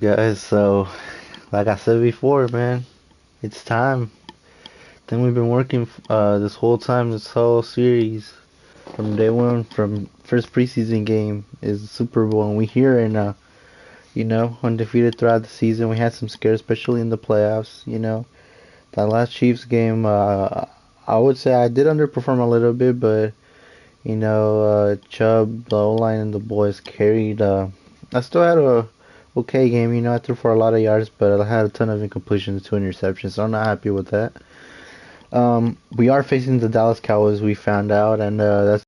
Guys, so like I said before, man, it's time. Then we've been working this whole time, this whole series from day one, from first preseason game is the Super Bowl, and we here and undefeated throughout the season. We had some scares, especially in the playoffs. That last Chiefs game, I would say I did underperform a little bit, but Chubb, the O-line, and the boys carried. I still had a okay game. I threw for a lot of yards, but I had a ton of incompletions, two interceptions, so I'm not happy with that. We are facing the Dallas Cowboys, we found out, and this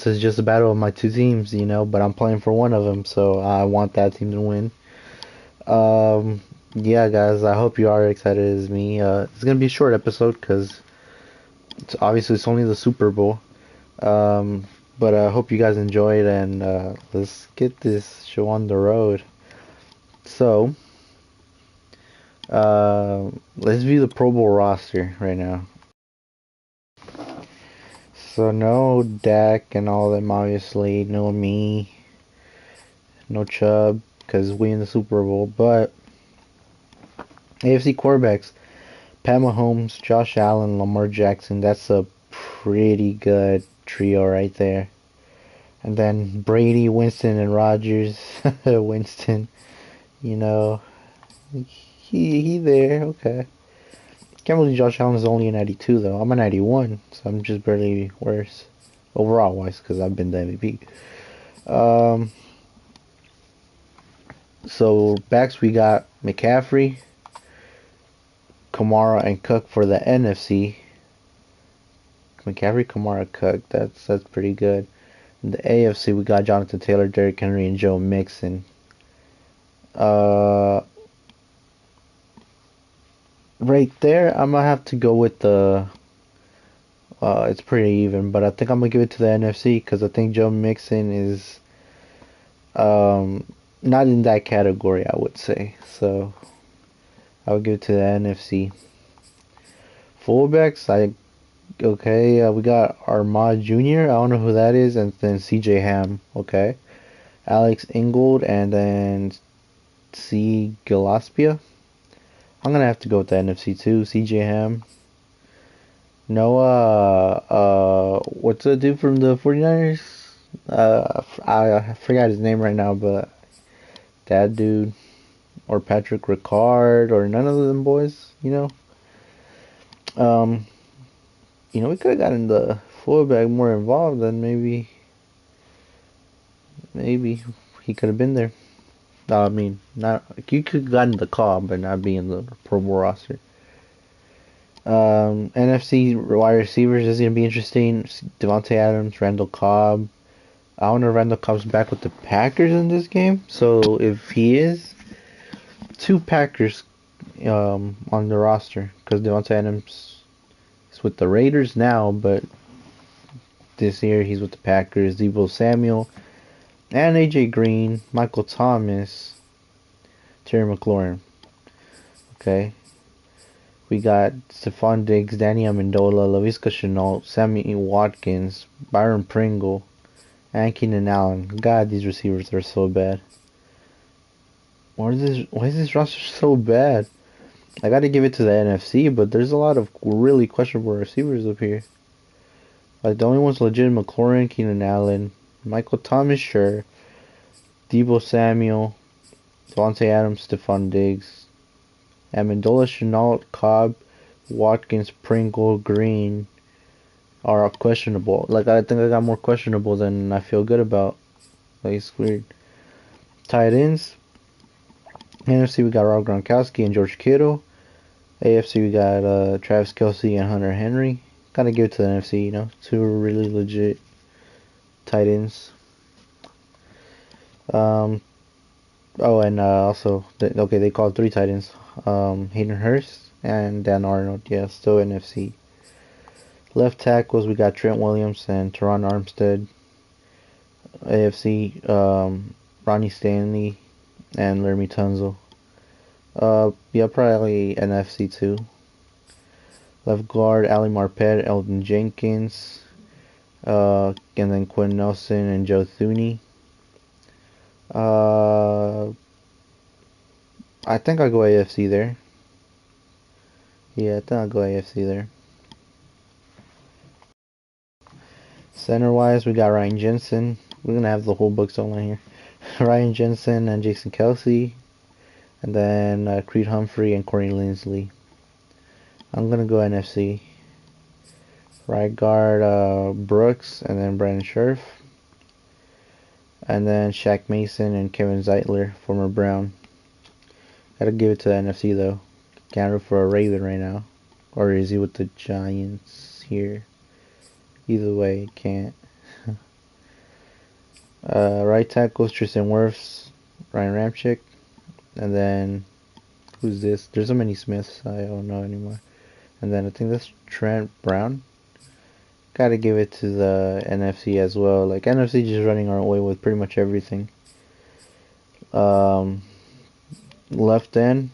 is just a battle of my two teams, but I'm playing for one of them, so I want that team to win. Yeah, guys, I hope you are excited as me. It's gonna be a short episode because it's only the Super Bowl. Um, but I hope you guys enjoyed, and let's get this show on the road. So, let's view the Pro Bowl roster right now. So no Dak and all them, obviously. No me, no Chubb, because we in the Super Bowl. But AFC quarterbacks: Pat Mahomes, Josh Allen, Lamar Jackson. That's a pretty good trio right there. And then Brady, Winston, and Rodgers. Winston, you know, he there. Okay. Can't believe Josh Allen is only a 92 though. I'm a 91, so I'm just barely worse overall wise because I've been the MVP. Um, so backs we got McCaffrey, Kamara, and Cook for the NFC. McCaffrey, Kamara, Cook. That's pretty good. In the AFC we got Jonathan Taylor, Derrick Henry, and Joe Mixon. Uh, right there, I'm gonna have to go with the. It's pretty even, but I think I'm gonna give it to the NFC because I think Joe Mixon is um not in that category. I would say so. I would give it to the NFC. Fullbacks, we got Armand Jr. I don't know who that is, and then C.J. Ham. Okay, Alex Ingold, and then C. Gillespie. I'm gonna have to go with the NFC too. C.J. Ham. Noah, what's the dude from the 49ers? I forgot his name right now, but that dude, or Patrick Ricard, or none of them boys, Um, we could have gotten the fullback more involved, then maybe he could have been there. No, I mean, not you could have gotten the call, but not be in the Pro Bowl roster. NFC wide receivers is gonna be interesting. Devontae Adams, Randall Cobb. I don't know if Randall Cobb's back with the Packers in this game. So if he is, two Packers on the roster because Devontae Adams is with the Raiders now, but this year he's with the Packers. Deebo Samuel and AJ Green, Michael Thomas, Terry McLaurin. Okay, we got Stephon Diggs, Danny Amendola, Laviska Shenault, Sammy Watkins, Byron Pringle, and Keenan Allen. God, these receivers are so bad. Why is this roster so bad? I got to give it to the NFC, but there's a lot of really questionable receivers up here. Like the only ones legit: McLaurin, Keenan Allen, Michael Thomas, sure, Deebo Samuel, Devontae Adams, Stephon Diggs, Amendola, Shenault, Cobb, Watkins, Pringle, Green are questionable. Like I think I got more questionable than I feel good about. Like it's weird. Tight ends. NFC we got Rob Gronkowski and George Kittle. AFC we got Travis Kelce and Hunter Henry. Gotta give it to the NFC, two really legit tight ends. Um, and also, they called three tight ends. Hayden Hurst and Dan Arnold. Yeah, still NFC. Left tackles we got Trent Williams and Teron Armstead. AFC, Ronnie Stanley and Laramie Tunzel. Yeah, probably NFC too. Left guard, Ali Marpet, Elton Jenkins, and then Quinn Nelson and Joe Thuney. Uh, I think I'll go AFC there. Yeah, I think I'll go AFC there. Center wise, we got Ryan Jensen. We're gonna have the whole books online here. Ryan Jensen and Jason Kelsey, and then Creed Humphrey and Corey Linsley. I'm gonna go NFC. Right guard Brooks, and then Brandon Scherf, and then Shaq Mason and Kevin Zeitler, former Brown. Gotta give it to the NFC though. Can't root for a Raven right now, or is he with the Giants here? Either way, can't. Right tackle Tristan Wirfs, Ryan Ramczyk, and then who's this? There's so many Smiths, I don't know anymore. And then I think that's Trent Brown. Gotta give it to the NFC as well. Like NFC just running our way with pretty much everything. Um, Left end,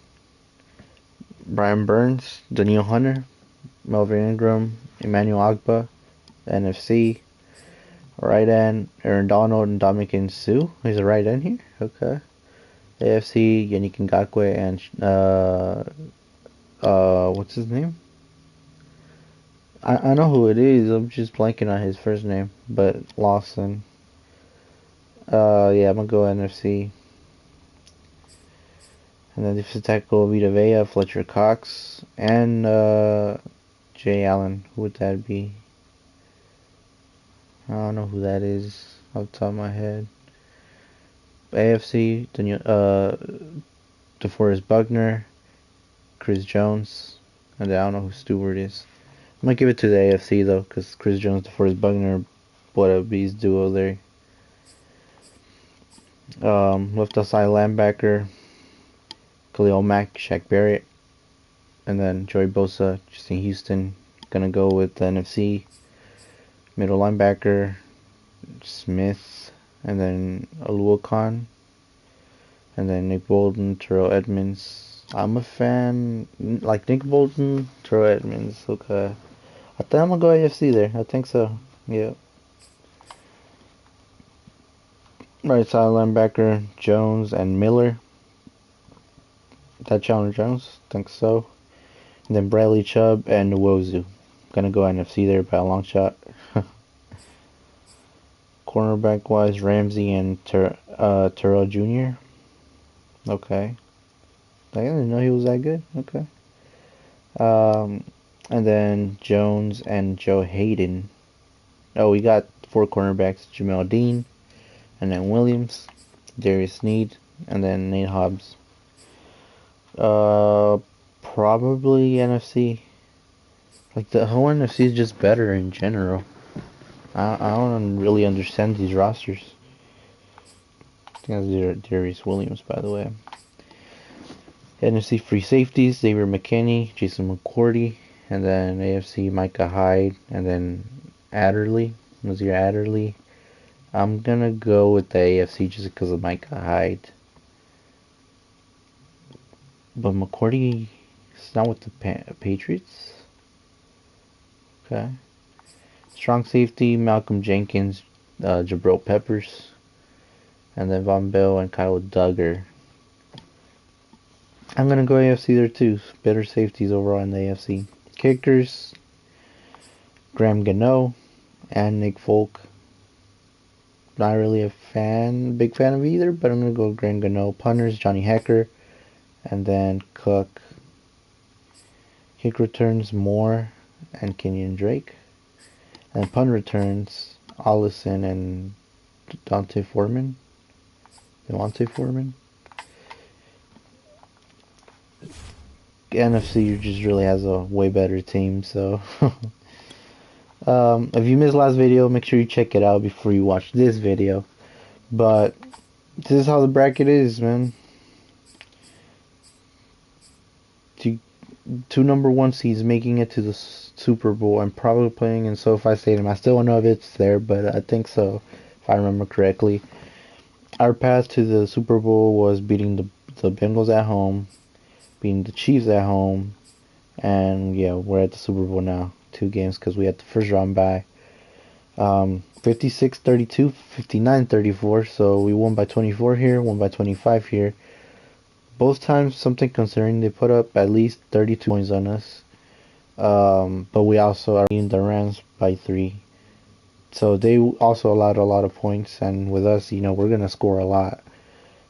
Brian Burns, Daniil Hunter, Melvin Ingram, Emmanuel Agba, NFC. Right end, Aaron Donald and Dominican Sue. He's a right end here. Okay. AFC, Yannick Ngakoue and what's his name? I know who it is. I'm just blanking on his first name, but Lawson. Yeah, I'm gonna go NFC. And then defensive tackle Vita Vea, Fletcher Cox, and Jay Allen. Who would that be? I don't know who that is off the top of my head. AFC, DeForest Buckner, Chris Jones, and I don't know who Stewart is. I'm gonna give it to the AFC though, because Chris Jones, DeForest Buckner, what a beast duo there. Left outside linebacker, Khalil Mack, Shaq Barrett, and then Joey Bosa, Justin Houston. Gonna go with the NFC. Middle linebacker, Smith, and then Aluakon, and then Nick Bolton, Terrell Edmonds. I'm a fan, like Nick Bolton, Terrell Edmonds. Okay, I think I'm gonna go AFC there. I think so. Yeah. Right side linebacker, Jones and Miller. That Chandler Jones? Think so. And then Bradley Chubb and Nwosu. Gonna go NFC there by a long shot. Cornerback wise, Ramsey and Terrell Jr. Okay. I didn't know he was that good. Okay. And then Jones and Joe Hayden. Oh, we got 4 cornerbacks: Jamel Dean, and then Williams, Darius Sneed, and then Nate Hobbs. Probably NFC. Like the whole NFC is just better in general. I don't really understand these rosters. I think that's Darius Williams, by the way. NFC free safeties: Xavier McKinney, Jason McCourty, and then AFC Micah Hyde, and then Adderley, Nazir Adderley. I'm gonna go with the AFC just because of Micah Hyde. But McCourty is not with the Patriots. Okay. Strong safety: Malcolm Jenkins, Jabril Peppers, and then Von Bell and Kyle Duggar. I'm gonna go AFC there too. Better safeties overall in the AFC. Kickers: Graham Gano and Nick Folk. Not really a big fan of either, but I'm gonna go Graham Gano. Punters: Johnny Hecker, and then Cook. Kick returns: Moore and Kenyon Drake. And punt returns: Allison and Devontae Foreman. NFC just really has a way better team, so if you missed last video, make sure you check it out before you watch this video. But this is how the bracket is, man. Two number 1 seeds making it to the Super Bowl and probably playing in SoFi Stadium. I still don't know if it's there, but I think so, if I remember correctly. Our path to the Super Bowl was beating the Bengals at home, beating the Chiefs at home, and yeah, we're at the Super Bowl now. 2 games because we had the first round bye. 56-32, 59-34. So we won by 24 here, won by 25 here. Both times, something concerning, they put up at least 32 points on us. But we also are beating the Rams by 3. So they also allowed a lot of points, and with us, we're gonna score a lot.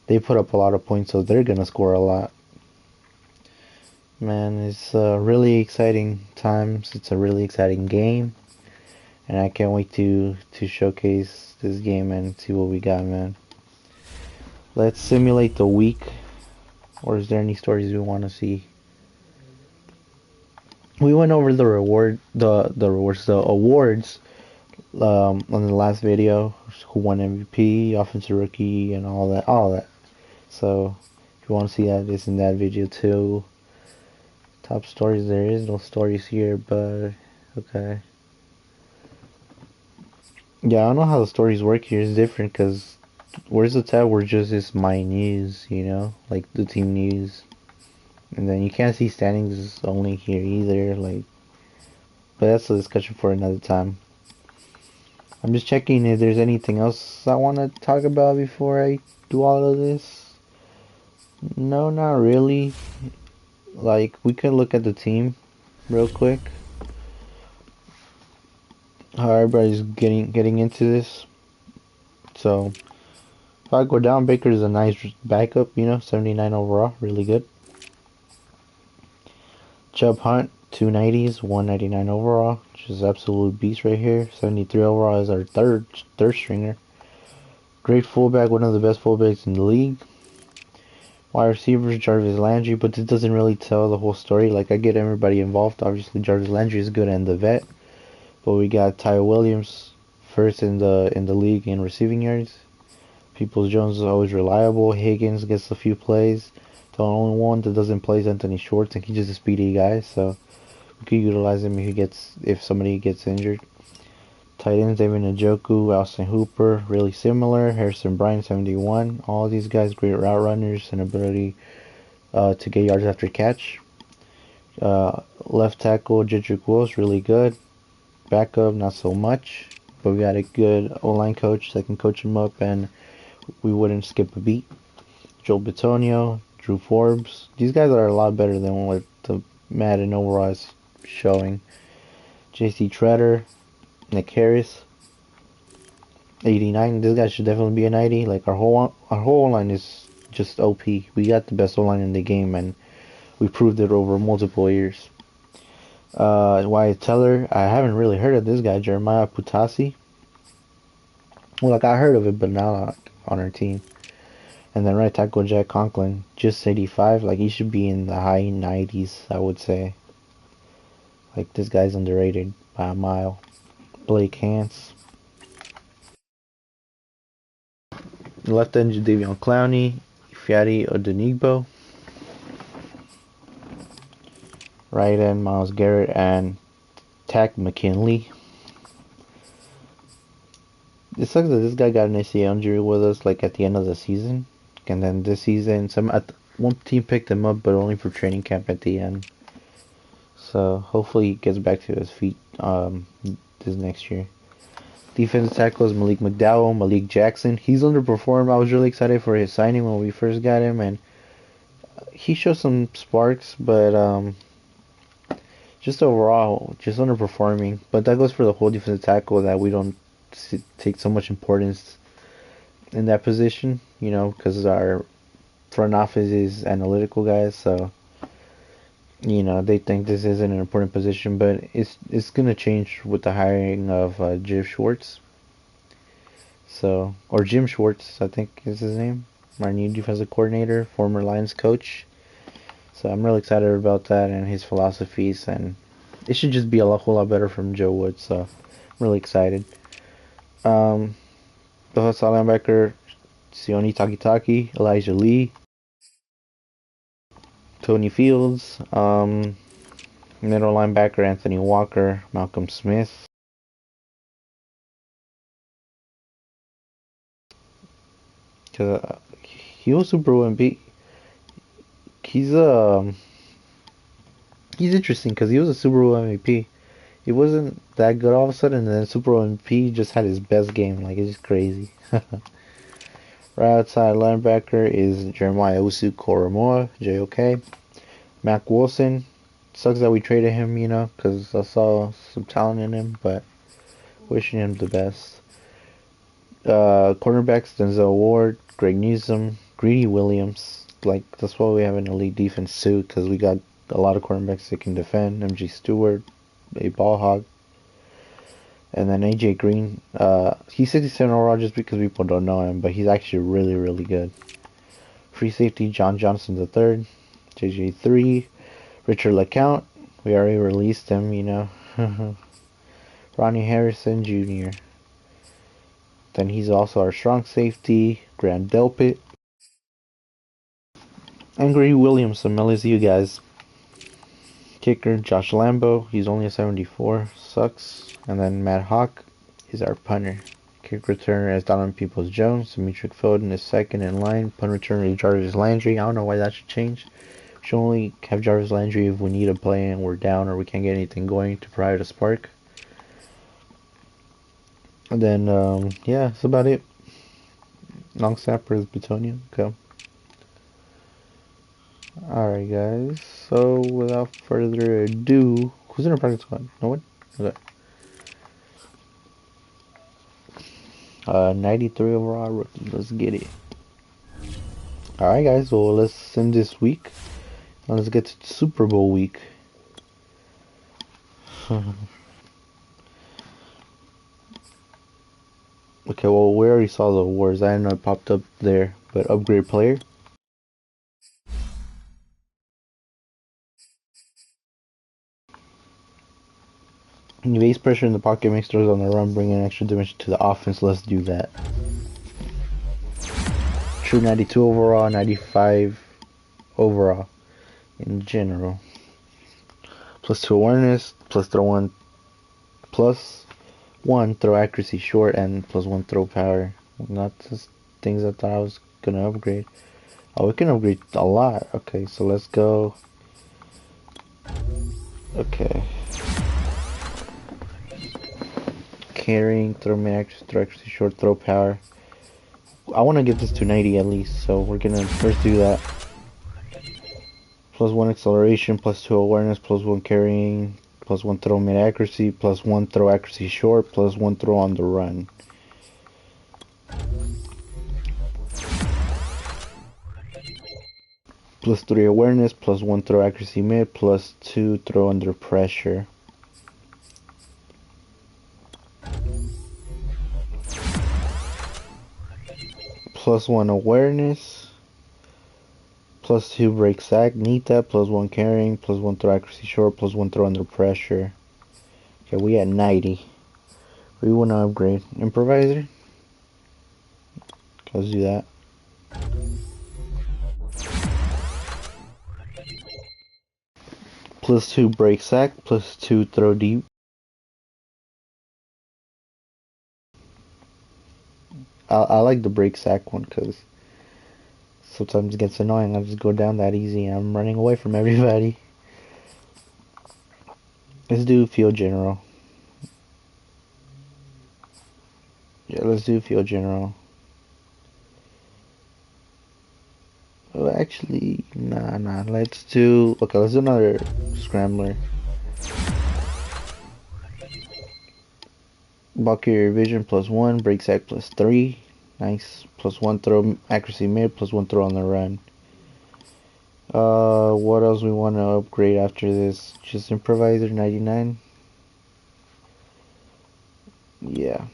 They put up a lot of points, so they're gonna score a lot. Man, it's really exciting times. It's a really exciting game, and I can't wait to showcase this game and see what we got, man. Let's simulate the week. Or is there any stories we want to see? We went over the awards on the last video. Who won MVP, offensive rookie, and all that. So if you want to see that, it's in that video too. Top stories, there is no stories here, but okay. Yeah, I don't know how the stories work here. It's different because where's the tab where just is my news, like the team news. And then you can't see standings only here either, but that's a discussion for another time. I'm just checking if there's anything else I want to talk about before I do all of this. No, not really. We can look at the team real quick. How everybody's getting into this. So, if I go down, Baker's a nice backup, 79 overall, really good. Chubb Hunt, 290s, 199 overall, which is absolute beast right here. 73 overall is our third stringer. Great fullback, one of the best fullbacks in the league. Wide receivers, Jarvis Landry, but this doesn't really tell the whole story. I get everybody involved. Obviously, Jarvis Landry is good and the vet, but we got Ty Williams first in the league in receiving yards. Peoples-Jones is always reliable. Higgins gets a few plays. The only one that doesn't play is Anthony Schwartz, and he's just a speedy guy, so we could utilize him if somebody gets injured. Tight ends, David Njoku, Austin Hooper, really similar. Harrison Bryant, 71. All these guys, great route runners and ability to get yards after catch. Left tackle, Jedrick Wills, really good. Backup, not so much, but we got a good O-line coach that can coach him up, and we wouldn't skip a beat. Joel Bitonio, Drew Forbes. These guys are a lot better than what the Madden overall is showing. J.C. Treader, Nick Harris, 89. This guy should definitely be a 90. Our whole line is just OP. We got the best O-line in the game, and we proved it over multiple years. Wyatt Teller, I haven't really heard of this guy. Jeremiah Putasi. Well, I heard of it, but not on our team. And then right tackle Jack Conklin, just 85. He should be in the high 90s, I would say. This guy's underrated by a mile. Blake Hance. Left end, Jadeveon Clowney. Ifeadi Odenigbo. Right end, Myles Garrett and Tack McKinley. It sucks that this guy got an ACL injury with us at the end of the season. And then this season, one team picked him up, but only for training camp at the end. So hopefully he gets back to his feet this next year. Defensive tackles, Malik McDowell, Malik Jackson. He's underperformed. I was really excited for his signing when we first got him, and he showed some sparks, but just overall, just underperforming. But that goes for the whole defensive tackle, that we don't take so much importance in that position, because our front office is analytical guys, so they think this isn't an important position, but it's gonna change with the hiring of Jim Schwartz. So, or Jim Schwartz, I think is his name, our new defensive coordinator, former Lions coach. So I'm really excited about that and his philosophies, and it should just be a whole lot better from Joe Woods. So I'm really excited. The outside linebacker, Sione Takitaki, Elijah Lee, Tony Fields, middle linebacker Anthony Walker, Malcolm Smith. He was Super Bowl MVP. He's interesting because he was a Super Bowl MVP. He wasn't that good all of a sudden, and then Super Bowl MVP just had his best game. Like, it's just crazy. Right outside linebacker is Jeremiah Usu Koromoa, JOK. Mac Wilson. Sucks that we traded him, you know, because I saw some talent in him, but wishing him the best. Cornerbacks, Denzel Ward, Greg Newsome, Greedy Williams. Like, that's why we have an elite defense too, because we got a lot of cornerbacks that can defend. MG Stewart, a ball hog. And then AJ Green. He's 67 overall just because people don't know him, but he's actually really, really good. Free safety, John Johnson III, JJ3, Richard LeCount. We already released him, you know. Ronnie Harrison Jr. Then he's also our strong safety, Grant Delpit. Angry Williams from LSU, guys. Kicker, Josh Lambo. He's only a 74. Sucks. And then Matt Hawk is our punter. Kick returner is Donovan Peoples-Jones. Demetric Foden is second in line. Punt returner is Jarvis Landry. I don't know why that should change. We should only have Jarvis Landry if we need a play and we're down or we can't get anything going to provide a spark. And then, yeah, that's about it. Long snapper is Betonia. Okay. Alright, guys. So, without further ado, who's in our practice squad? No one? Okay. 93 overall rookie. Let's get it. Alright, guys. Well, let's end this week. Now let's get to Super Bowl week. Okay, well, we already saw the awards. I didn't know it popped up there, but upgrade player. Base pressure in the pocket makes throws on the run, bringing extra dimension to the offense. Let's do that. True 92 overall, 95 overall in general. +2 awareness, +1 throw accuracy short, and +1 throw power. Not just things I thought I was gonna upgrade. Oh, we can upgrade a lot. Okay, so let's go. Okay. Carrying, throw mid accuracy short, throw power. I want to get this to 90 at least, so we're gonna first do that. +1 acceleration, +2 awareness, +1 carrying, +1 throw mid accuracy, +1 throw accuracy short, +1 throw on the run. +3 awareness, +1 throw accuracy mid, +2 throw under pressure. +1 awareness, +2 break sack, need that, +1 carrying, +1 throw accuracy short, +1 throw under pressure. Okay, we at 90. We want to upgrade. Improviser. Let's do that. +2 break sack, +2 throw deep. I like the break sack one because sometimes it gets annoying. I just go down that easy and I'm running away from everybody. Let's do field general. Yeah, let's do field general. Oh, actually, nah. Let's do another scrambler. Bucket vision +1, break sack +3. Nice. +1 throw accuracy mid, +1 throw on the run. What else we want to upgrade after this? Just improviser 99. Yeah.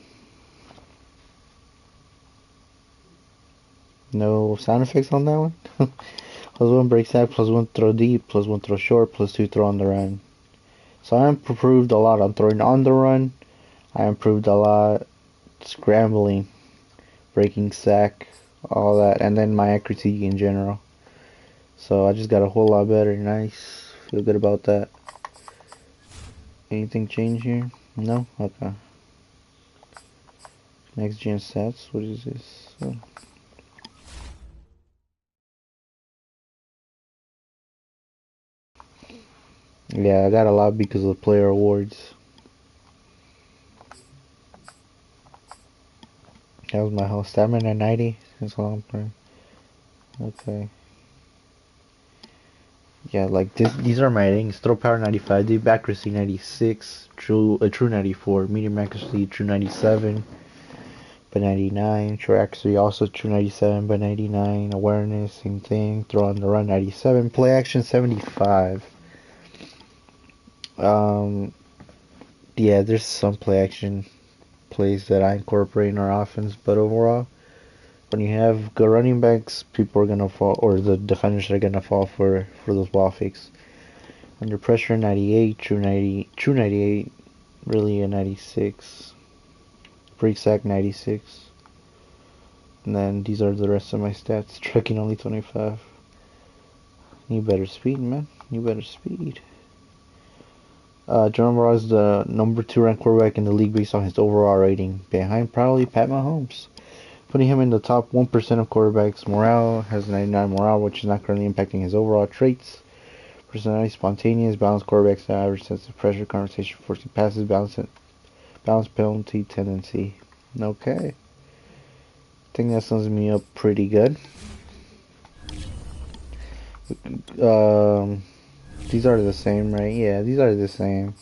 No sound effects on that one. +1 break sack, +1 throw deep, +1 throw short, +2 throw on the run. So I improved a lot on throwing on the run. I improved a lot scrambling, breaking sack, all that, and then my accuracy in general. So I just got a whole lot better. Nice. Feel good about that. Anything change here? No? Okay. Next gen stats. What is this? Oh. Yeah, I got a lot because of the player awards. That was my whole stamina 90. That's all I'm playing. Okay. Yeah, like these are my ratings. Throw power 95, deep accuracy 96, true 94, medium accuracy true 97 by 99, short accuracy also true 97 by 99, awareness same thing, throw on the run 97, play action 75. Um, yeah, there's some play action plays that I incorporate in our offense, but overall, when you have good running backs, people are gonna fall, or the defenders are gonna fall for those ball fakes. Under pressure, 98, true 98, really a 96, break sack 96, and then these are the rest of my stats. Trekking only 25. Need better speed, man. Need better speed. John Ross is the number 2 ranked quarterback in the league based on his overall rating, behind probably Pat Mahomes, putting him in the top 1% of quarterbacks. Morale has 99 morale, which is not currently impacting his overall traits. Personality, spontaneous, balanced quarterbacks, average sense of pressure, conversation, forcing passes, balance penalty tendency. Okay. I think that sums me up pretty good. Um, these are the same, right? Yeah, these are the same.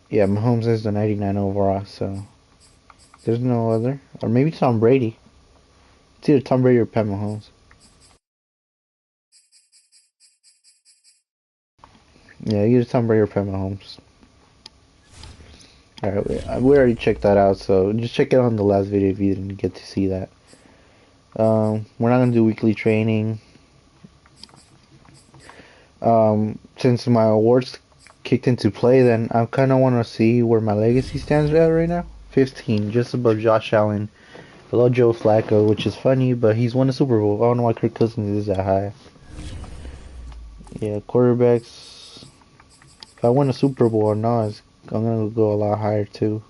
Yeah, Mahomes is the 99 overall, so there's no other. Or maybe Tom Brady. It's either Tom Brady or Pat Mahomes. Yeah, either Tom Brady or Pat Mahomes. Alright, we already checked that out, so just check it on the last video if you didn't get to see that. We're not going to do weekly training. Since my awards kicked into play, then I kind of want to see where my legacy stands at right now. 15, just above Josh Allen, below Joe Flacco, which is funny, but he's won a Super Bowl. I don't know why Kirk Cousins is that high. Yeah, quarterbacks. If I win a Super Bowl or not, I'm gonna go a lot higher too.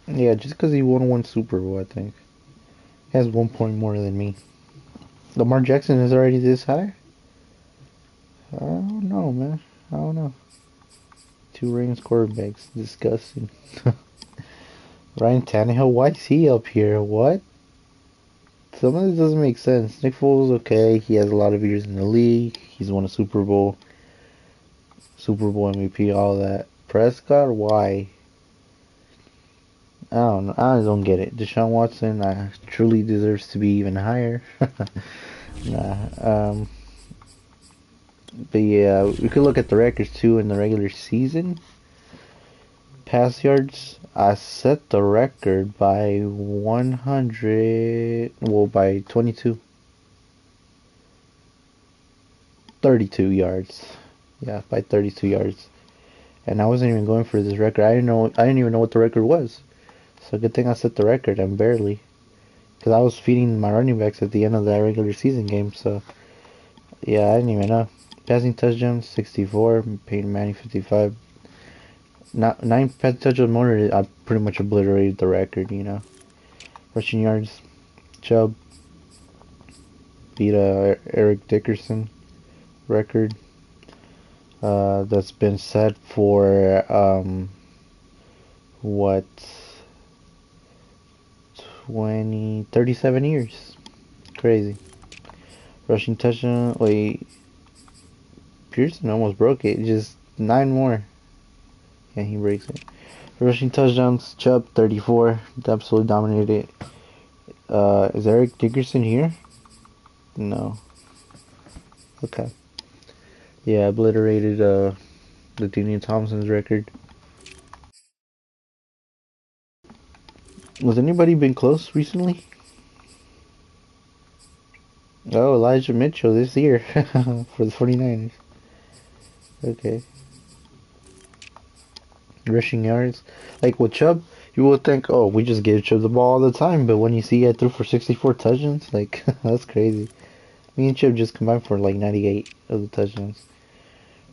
Yeah, just because he won one Super Bowl, I think. He has 1 point more than me. Lamar Jackson is already this high? I don't know, man. I don't know. 2 rings quarterbacks. Disgusting. Ryan Tannehill, why is he up here? What? Some of this doesn't make sense. Nick Foles, okay. He has a lot of years in the league. He's won a Super Bowl. Super Bowl MVP, all that. Prescott, why? I don't know. I don't get it. Deshaun Watson, truly deserves to be even higher. Nah. But yeah, we could look at the records too in the regular season. Pass yards, I set the record by 100, well, by 22. 32 yards. Yeah, by 32 yards. And I wasn't even going for this record. I didn't even know what the record was. So good thing I set the record. I'm barely. Because I was feeding my running backs at the end of that regular season game. So, yeah, I didn't even know. Passing touchdowns, 64. Peyton Manning, 55. 9 passing touchdowns more, I pretty much obliterated the record, you know. Rushing yards, Chubb beat Eric Dickerson record. That's been set for, what, 37 years. Crazy. Rushing touchdown, wait, Pearson almost broke it, just 9 more. Yeah, he breaks it. Rushing touchdowns, Chubb, 34, absolutely dominated it. Is Eric Dickerson here? No. Okay. Yeah, obliterated, Latavius Thompson's record. Was anybody been close recently? Oh, Elijah Mitchell this year for the 49ers. Okay. Rushing yards. Like with Chubb, you would think, oh, we just give Chubb the ball all the time. But when you see I threw for 64 touchdowns, like, that's crazy. Me and Chubb just combined for like 98 of the touchdowns.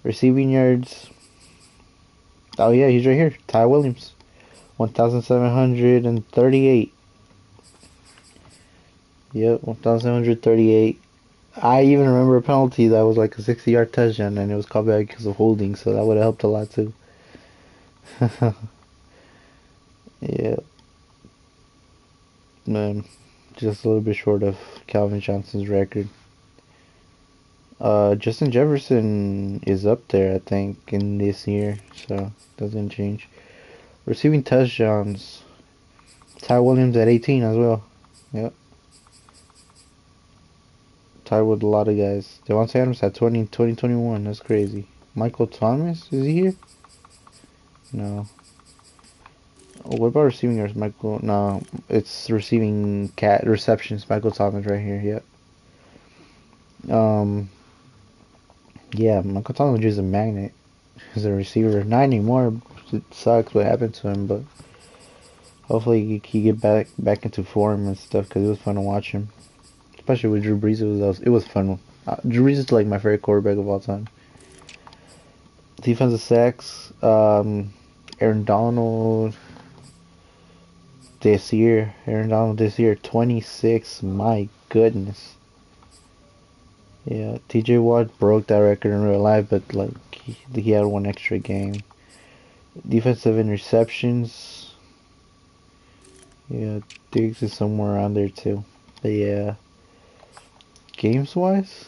Receiving yards. Oh, yeah, he's right here. Ty Williams. 1,738. Yep, 1,738. I even remember a penalty that was like a 60-yard touchdown, and it was called back because of holding, so that would have helped a lot too. Yeah, man, just a little bit short of Calvin Johnson's record. Justin Jefferson is up there, I think, in this year, so doesn't change. Receiving touchdowns, Ty Williams at 18 as well. Yep, tied with a lot of guys. Devontae Adams at 20, 2021. That's crazy. Michael Thomas, is he here? No. Oh, what about receiving yards, Michael? No, it's receiving receptions. Michael Thomas right here. Yep. Yeah, Michael Thomas was just a magnet as a receiver. Not anymore. It sucks what happened to him, but hopefully he get back into form and stuff because it was fun to watch him. Especially with Drew Brees, it was fun. Drew Brees is like my favorite quarterback of all time. Defensive sacks, Aaron Donald this year. 26. My goodness. Yeah, TJ Watt broke that record in real life, but like he had one extra game. Defensive interceptions. Yeah, Diggs is somewhere around there too. But yeah, games wise,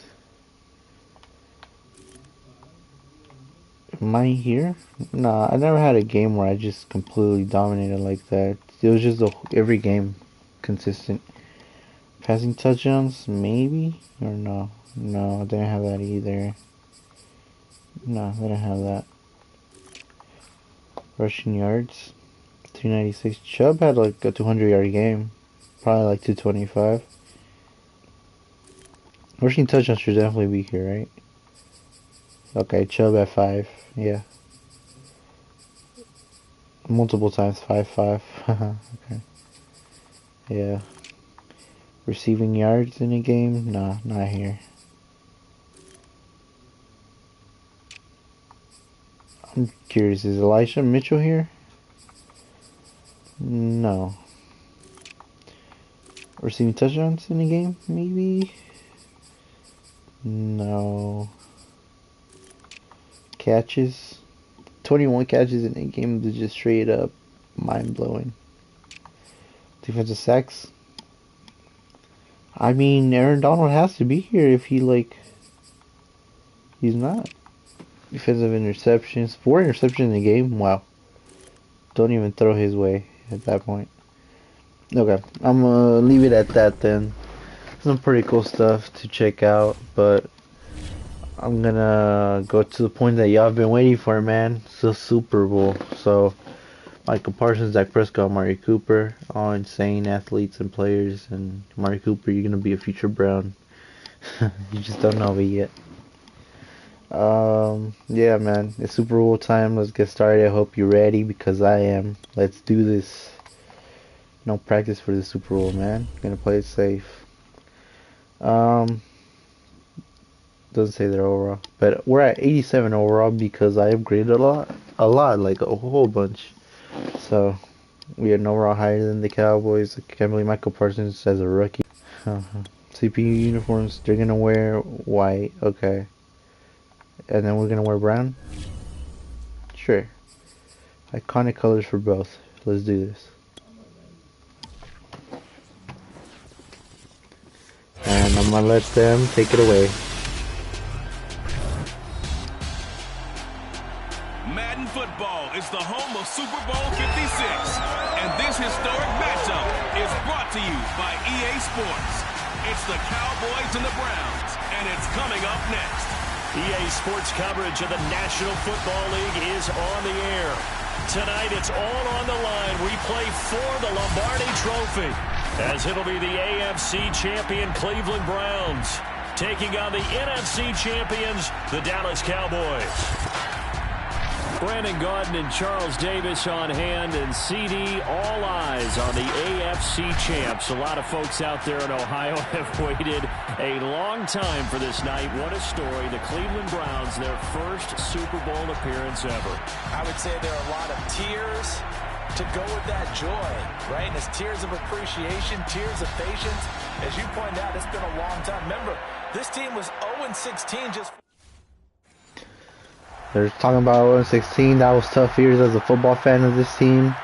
am I here? Nah, I never had a game where I just completely dominated like that. It was just every game consistent. Passing touchdowns, maybe? Or no? No, I didn't have that either. No, I didn't have that. Rushing yards, 296. Chubb had like a 200-yard game. Probably like 225. Rushing touchdowns should definitely be here, right? Okay, Chubb at 5. Yeah. Multiple times 5-5. Okay. Yeah. Receiving yards in a game? Nah, not here. I'm curious, is Elijah Mitchell here? No. Receiving touchdowns in a game? Maybe? No. Catches? 21 catches in a game is just straight up mind-blowing. Defensive sacks? I mean, Aaron Donald has to be here if he's not. Defensive interceptions. 4 interceptions in a game? Wow. Don't even throw his way at that point. Okay, I'm gonna leave it at that then. Some pretty cool stuff to check out, but I'm gonna go to the point that y'all have been waiting for, man. It's the Super Bowl. So, Michael Parsons, Dak Prescott, Amari Cooper, all insane athletes and players. And Amari Cooper, you're gonna be a future Brown. You just don't know it yet. Yeah, man, it's Super Bowl time. Let's get started. I hope you're ready because I am. Let's do this. No practice for the Super Bowl, man. Gonna play it safe. Doesn't say their overall, but we're at 87 overall because I upgraded a lot, like a whole bunch. So we are an overall higher than the Cowboys. I can't believe Michael Parsons as a rookie. CPU uniforms, they're gonna wear white, okay. And then we're gonna wear brown? Sure. Iconic colors for both. Let's do this. And I'm gonna let them take it away. Madden football is the home of Super Bowl 56. And this historic matchup is brought to you by EA Sports. It's the Cowboys and the Browns, and it's coming up next. EA Sports coverage of the National Football League is on the air. Tonight, it's all on the line. We play for the Lombardi Trophy, as it'll be the AFC champion Cleveland Browns taking on the NFC champions, the Dallas Cowboys. Brandon Gaudin and Charles Davis on hand, and CD, all eyes on the AFC champs. A lot of folks out there in Ohio have waited a long time for this night. What a story. The Cleveland Browns, their first Super Bowl appearance ever. I would say there are a lot of tears to go with that joy, right? And it's tears of appreciation, tears of patience. As you pointed out, it's been a long time. Remember, this team was 0-16 just... They're talking about 0-16. That was tough years as a football fan of this team.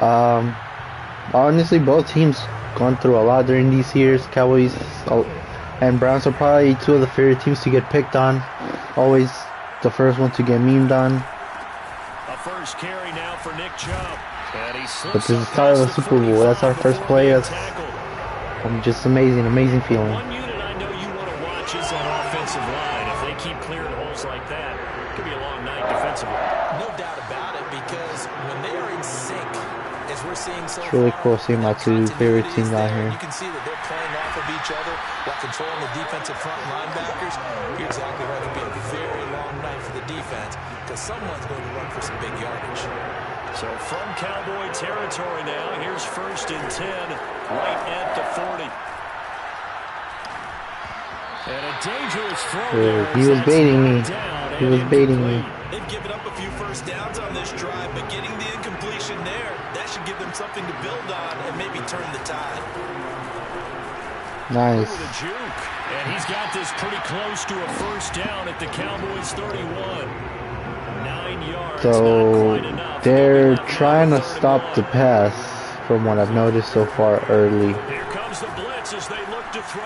Honestly, both teams gone through a lot during these years. Cowboys and Browns are probably two of the favorite teams to get picked on. Always the first one to get memed on. A first carry now for Nick Chubb. But this is the start of a Super Bowl. That's our first play. That's just amazing feeling. One unit I know you want to watch is that offensive line. If they keep clearing holes like that, it could be a long night defensively. No doubt about it, because when they are in sync, as we're seeing so it's really cool seeing my two favorite teams out here. You can see that they're playing off of each other while controlling the defensive front linebackers. You're exactly right. It'll be a very long night for the defense because someone's going to run for some big yardage. So from Cowboy territory now, here's 1st and 10, right at the 40. And a dangerous throw there. He was baiting me. He was baiting me. They've given up a few first downs on this drive, but getting the incompletion there, that should give them something to build on and maybe turn the tide. Nice. The juke. And he's got this pretty close to a first down at the Cowboys 31. 9 yards. So they're trying to stop the pass from what I've noticed so far early. Here comes the blitz as they look to throw.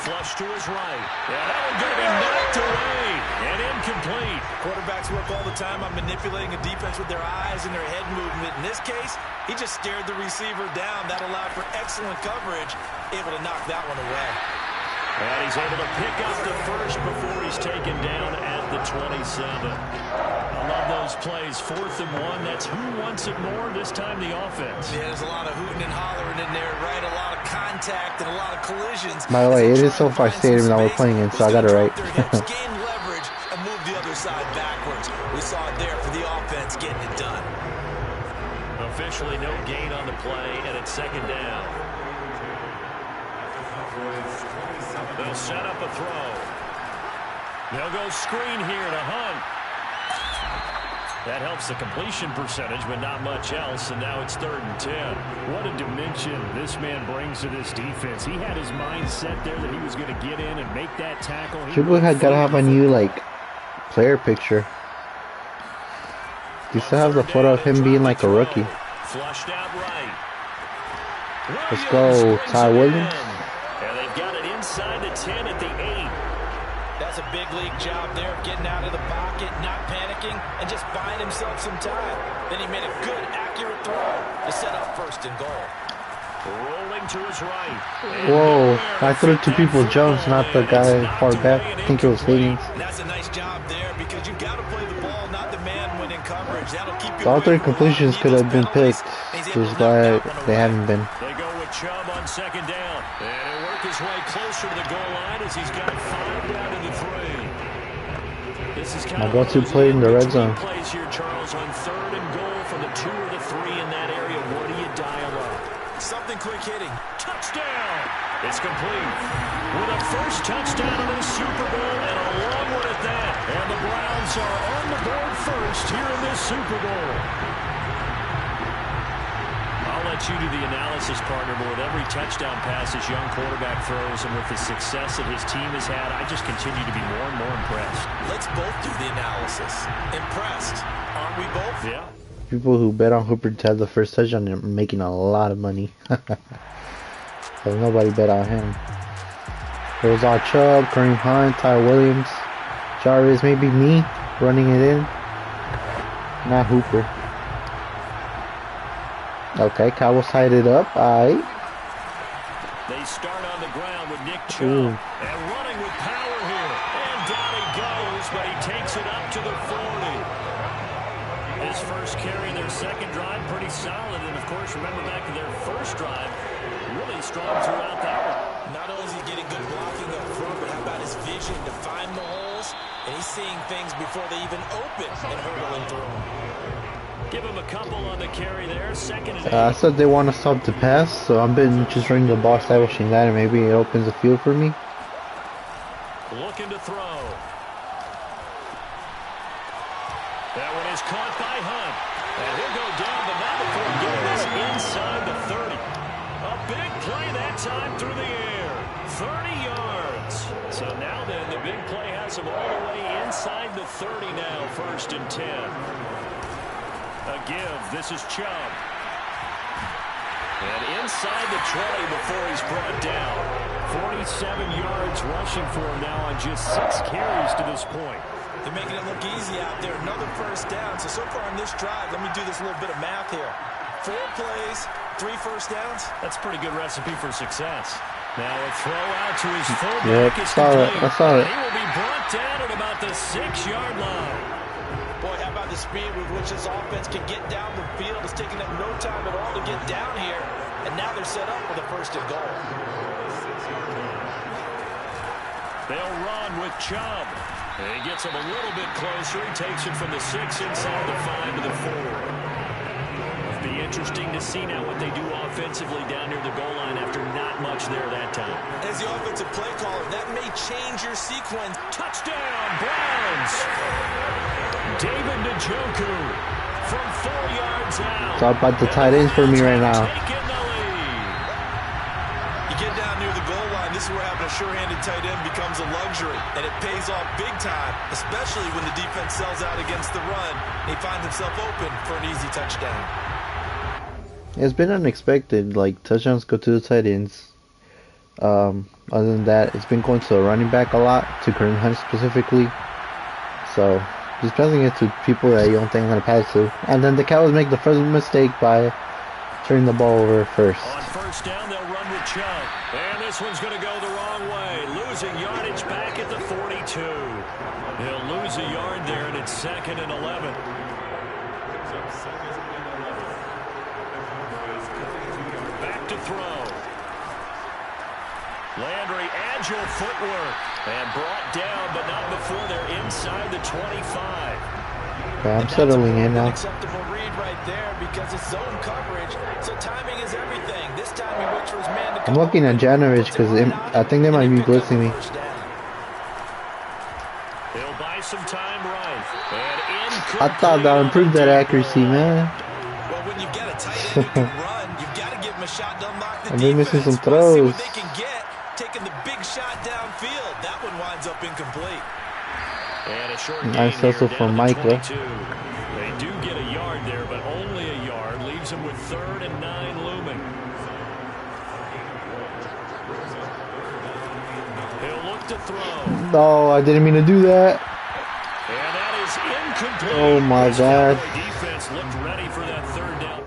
Flush to his right. And that one's going to be knocked away and incomplete. Quarterbacks work all the time on manipulating a defense with their eyes and their head movement. In this case, he just stared the receiver down. That allowed for excellent coverage, able to knock that one away. And he's able to pick up the first before he's taken down at the 27. I love those plays. 4th and 1. That's who wants it more, this time the offense. Yeah, there's a lot of hooting and hollering in there, right? A lot of contact and a lot of collisions. By the way, it is SoFi Stadium that we're playing in, so I got it right. Gain leverage and move the other side backwards. We saw it there for the offense getting it done. Officially no gain on the play, and it's 2nd down. They'll set up a throw. They'll go screen here to Hunt. That helps the completion percentage, but not much else, and now it's 3rd and 10. What a dimension this man brings to this defense. He had his mind set there that he was going to get in and make that tackle. Triple had gotta have a new player picture. You still have the photo of him being like a rookie. Flushed out right. Let's go, Ty Williams. And they've got it inside the 10 at the 8. That's a big league job there of getting out of the pocket, not panicking, and just buying himself some time. Then he made a good, accurate throw to set up 1st and goal. Rolling to his right. Whoa, I threw it to people Jones, not the guy far back. I think it was Higgins. That's a nice job there because you've got to play the ball, not the man when in coverage. That'll keep you All 3 completions could have been picked. Just glad they haven't been. They go with Chubb on 2nd down. And he'll work his way closer to the goal line as he's got 5 down to the 3. This is kind My of go-to play in the red zone. Plays here, Charles, on 3rd and goal from the 2 or the 3 in that area. What do you dial up? Something quick hitting. Touchdown! It's complete. With a first touchdown of this Super Bowl and a long one at that. And the Browns are on the board first here in this Super Bowl. I'll let you do the analysis, partner, but with every touchdown pass this young quarterback throws and with the success that his team has had, I just continue to be more and more impressed. Let's both do the analysis. Impressed, aren't we both? Yeah. People who bet on Hooper to have the first touchdown are making a lot of money. Because nobody bet on him. There was all Chubb, Kareem Hunt, Ty Williams, Jarvis, maybe me running it in. Not Hooper. Okay, Cowboys tied it up. Aight. They start on the ground with Nick Chubb. And running with power here. And down he goes, but he takes it up to the 40. His first carry, their 2nd drive, pretty solid. And, of course, remember back to their first drive, really strong throughout that one. Not only is he getting good blocking up front, but how about his vision to find the holes? And he's seeing things before they even open and hurdling through them. Give him a couple on the carry there. 2nd and 8. I said they want to stop the pass, so I've been just running the ball establishing that, and maybe it opens the field for me. Looking to throw. That one is caught by Hunt. And he'll go down, but not before getting this inside the 30. A big play that time through the air. 30 yards. So now then, the big play has him all the way inside the 30 now. 1st and 10. A give. This is Chubb. inside the 20 before he's brought down. 47 yards rushing for him now on just 6 carries to this point. They're making it look easy out there. Another first down. So far on this drive, let me do this little bit of math here. 4 plays, 3 first downs. That's a pretty good recipe for success. Now a throw out to his fullback. Yep, I saw it. He will be brought down at about the 6-yard line. Boy, how about the speed with which this offense can get down the field? It's taking them no time at all to get down here. And now they're set up with a first and goal. They'll run with Chubb. He gets him a little bit closer. He takes it from the 6 inside the 5 to the 4. It'll be interesting to see now what they do offensively down near the goal line after not much there that time. As the offensive play caller, that may change your sequence. Touchdown, Browns! David Njoku from 4 yards out. It's all about the tight ends for me right now. You get down near the goal line, this is where having a sure-handed tight end becomes a luxury, and it pays off big time, especially when the defense sells out against the run, and he finds himself open for an easy touchdown. It's been unexpected, like touchdowns go to the tight ends. Other than that, it's been going to a running back a lot, to Kareem Hunt specifically. So, just passing it to people that you don't think are going to pass to. And then the Cowboys make the first mistake by turning the ball over first. On first down, they'll run with Chubb. And this one's going to go the wrong way. Losing yardage back at the 42. He'll lose a yard there, and it's 2nd and 11. Back to throw. Landry, agile footwork. And brought down, but not before they're inside the 25. Okay, I'm settling in now. Acceptable read right there because it's zone coverage. So timing is everything. This time he waits for his man to come. I'm looking at Janovich because I think they might be blitzing me. He'll buy some time right. And I thought that improved that accuracy, man. Well, when you get a tight end who can run, you've got to give him a shot to unlock the I've been defense. missing some Let's see throws. what they can get, taking the big shot downfield. That one winds up incomplete. And a short Nice gain hustle here from down to Micah. 22. They do get a yard there, but only a yard. Leaves them with 3rd and 9 looming. He'll look to throw. No, I didn't mean to do that. And that is incomplete. Oh my God. Defense looked ready for that 3rd down.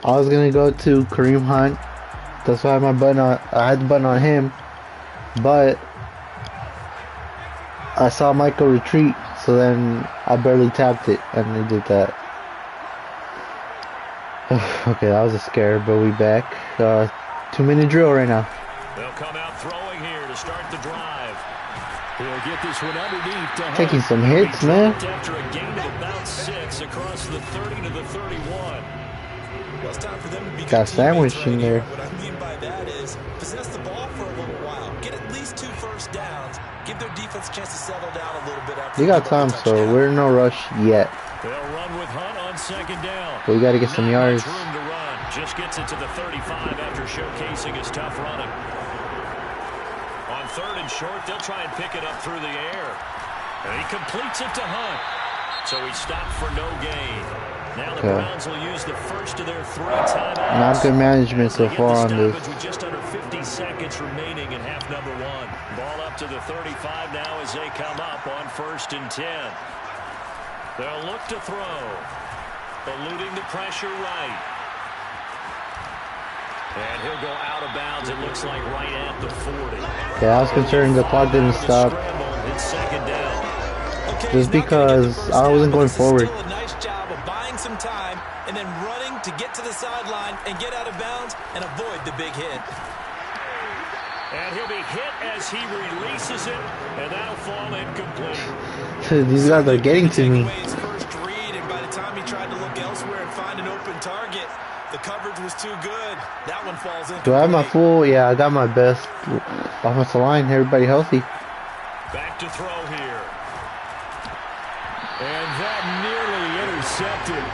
I was gonna go to Kareem Hunt. That's why I had my button on. I had the button on him, but I saw Michael retreat, so then I barely tapped it, and they did that. Okay, that was a scare, but we back. 2-minute drill right now. They'll come out throwing here to start the drive. He'll get this one underneath to Taking Hunt. some hits, man. After a gain of about 6 across the 30 to the 31. Well, it's time for them to be Got sandwiched right in there. What I mean by that is possess the ball for a little while, get at least 2 first downs, give their defense a chance to settle down a little bit after. We got time, so we're in no rush yet. They'll run with Hunt on 2nd down. But we got to get some Not yards. much room to run. Just gets it to the 35 after showcasing his tough running. On 3rd and short, they'll try and pick it up through the air. And he completes it to Hunt. So he stopped for no gain. Now the Browns will use the first of their 3 timeouts. Not good management so far on this. With just under 50 seconds remaining in half number 1. Ball up to the 35 now as they come up on 1st and 10. They'll look to throw. Eluding the pressure right. And he'll go out of bounds, it looks like right at the 40. Yeah, I was concerned the clock didn't stop. It's 2nd down. Just because I wasn't going forward. Still a nice job of buying some time and then running to get to the sideline and get out of bounds and avoid the big hit. And he'll be hit as he releases it, and that'll fall incomplete. These guys are getting to me. His first read, and by the time he tried to look elsewhere and find an open target, the coverage was too good. That one falls in. Do I have my full? Yeah, I got my best offensive line. Everybody healthy. Back to throw here. And that nearly intercepted.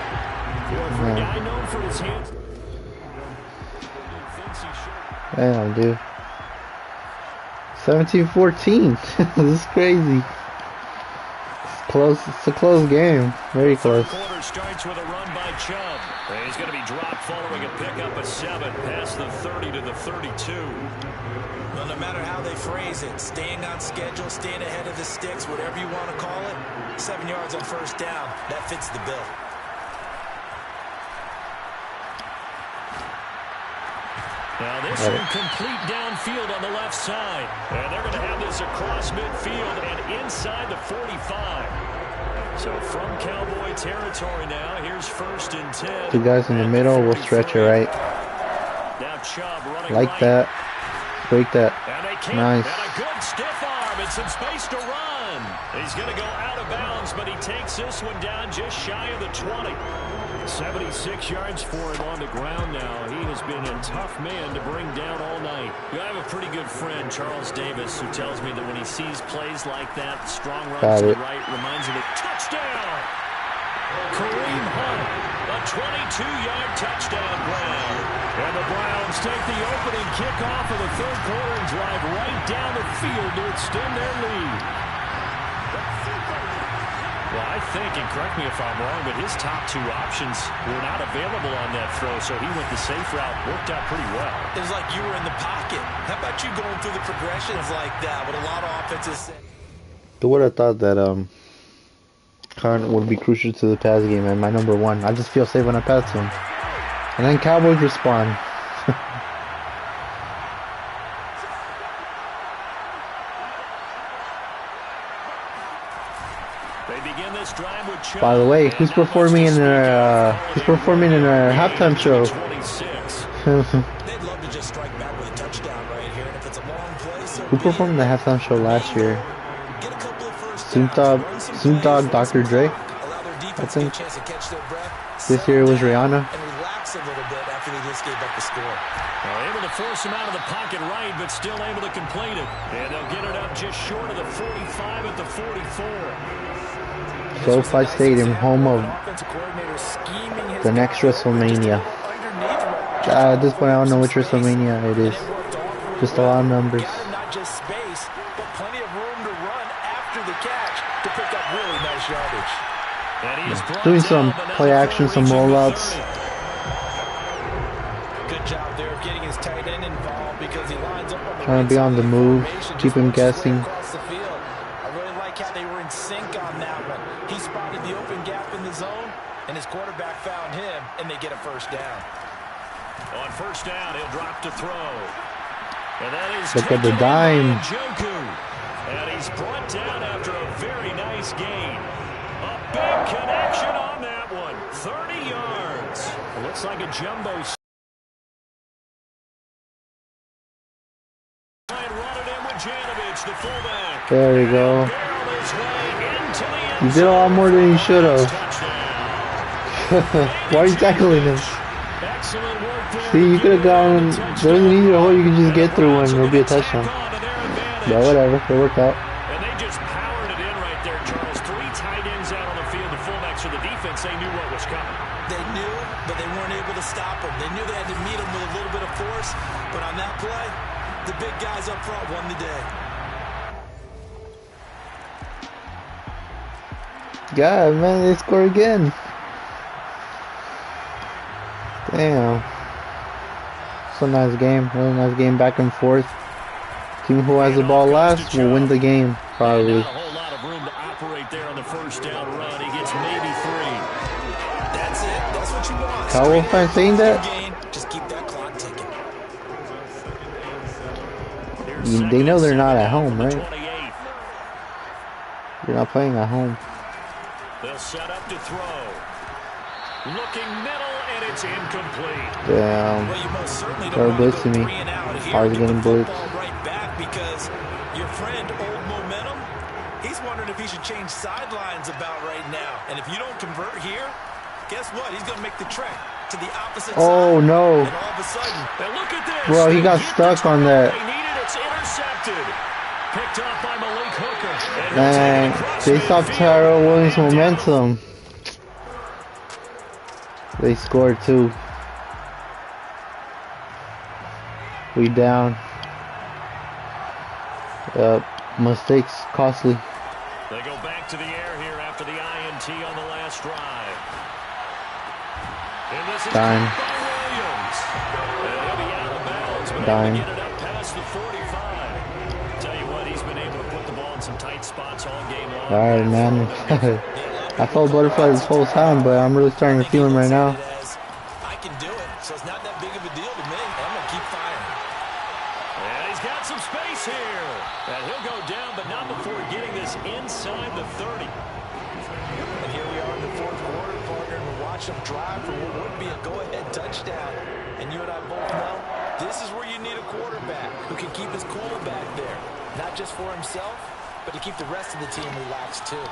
For a guy known for his hands. Damn, dude. 17-14. This is crazy. close. It's a close game. Very close. Third quarter starts with a run by Chubb. He's going to be dropped following a pickup of 7 past the 30 to the 32. Well, no matter how they phrase it, staying on schedule, staying ahead of the sticks, whatever you want to call it, 7 yards on first down, that fits the bill. Now this one complete downfield on the left side. And they're going to have this across midfield and inside the 45. So from Cowboy territory now, here's 1st and 10. Two guys in the middle, we'll stretch it right. Now Chubb running like right. that. Break that. And they can't. Nice. And a good stiff arm and some space to run. He's going to go out of bounds, but he takes this one down just shy of the 20. 76 yards for him on the ground now. He has been a tough man to bring down all night. I have a pretty good friend, Charles Davis, who tells me that when he sees plays like that, strong runs to the right, reminds him of touchdown. Kareem Hunt, a 22-yard touchdown grab. And the Browns take the opening kickoff of the third quarter and drive right down the field to extend their lead. Well, I think, and correct me if I'm wrong, but his top 2 options were not available on that throw, so he went the safe route, worked out pretty well. It was like you were in the pocket. How about you going through the progressions like that with a lot of offenses? Who would have thought that Hunt would be crucial to the pass game and my number 1. I just feel safe when I pass him. And then Cowboys respond. By the way, who's performing in our halftime show? They'd love to just strike back with a touchdown right here, and if it's a long play, so Who performed in the halftime show last year? get a couple of first downs, Snoop Dogg, Dr. Dre. allow their I defense to think get a chance to catch their breath. this year it was Rihanna. And relax a little bit after they just gave up the score. Able to force him out of the pocket right, but still able to complete it. And they'll get it up just short of the 45 at the 44. SoFi Stadium, home of the next WrestleMania. At this point, I don't know which WrestleMania it is. Just a lot of numbers. Not just space, but plenty of room to run after the catch to pick up really nice yardage. And he's Doing some play action, some rollouts. Good job there of getting his tight end involved because he lines up on the Trying to be on the move, keep him guessing. across the field. I really like how they were in sync on that one. He spotted the open gap in the zone, and his quarterback found him, and they get a first down. on first down. He'll drop to throw. And that is look at the dime. Joku. And he's brought down after a very nice gain. A big connection on that one. 30 yards. It looks like a jumbo. There we go. You did a lot more than you should have. Why are you tackling him? See, you could have gone. There's an easier hole you could just get through and it'll be a touchdown. Yeah, whatever. It worked out. And they just powered it in right there, Charles. 3 tight ends out on the field. The fullbacks for the defense, they knew what was coming. They knew, but they weren't able to stop him. They knew they had to meet him with a little bit of force. But on that play, the big guys up front won the day. God, man, they score again. Damn. It's a nice game. Really nice game, back and forth. Team who has the ball last will win the game, probably. Not a whole lot of room to operate there on the first down run. He gets maybe 3. That's it. That's what you want. Cowboy fans saying that? Just keep that clock ticking. They know they're not at home, right? They're not playing at home. They'll set up to throw. Looking middle, and it's incomplete. Damn. Well, you most certainly They're don't want to blitzing go me. 3 and out here. Hard getting Get the blitzed. football right back because your friend, Old Momentum, he's wondering if he should change sidelines about right now. And if you don't convert here, guess what? He's going to make the trek to the opposite side. Oh, no. And all of a sudden, And look at this. Bro, he got stuck on that. They needed it. It's intercepted. Picked off by Malik Hooker. And Man, they stopped Tyrell Williams' momentum. They scored too. We down. Mistakes costly. They go back to the air here after PAT on the last drive. And this is Dime. Williams. And he'll be out of bounds, but Dime. able to get it up past the 45. Tell you what, he's been able to put the ball in some tight spots all game long. Alright, man. I felt butterflies this whole time, but I'm really starting to feel them right now. I can do it, so it's not that big of a deal to me. I'm going to keep firing. And he's got some space here. And he'll go down, but not before getting this inside the 30. And here we are in the fourth quarter, partner, and we're watching them drive for what would be a go-ahead touchdown. And you and I both know this is where you need a quarterback who can keep his cool back there. Not just for himself, but to keep the rest of the team relaxed too.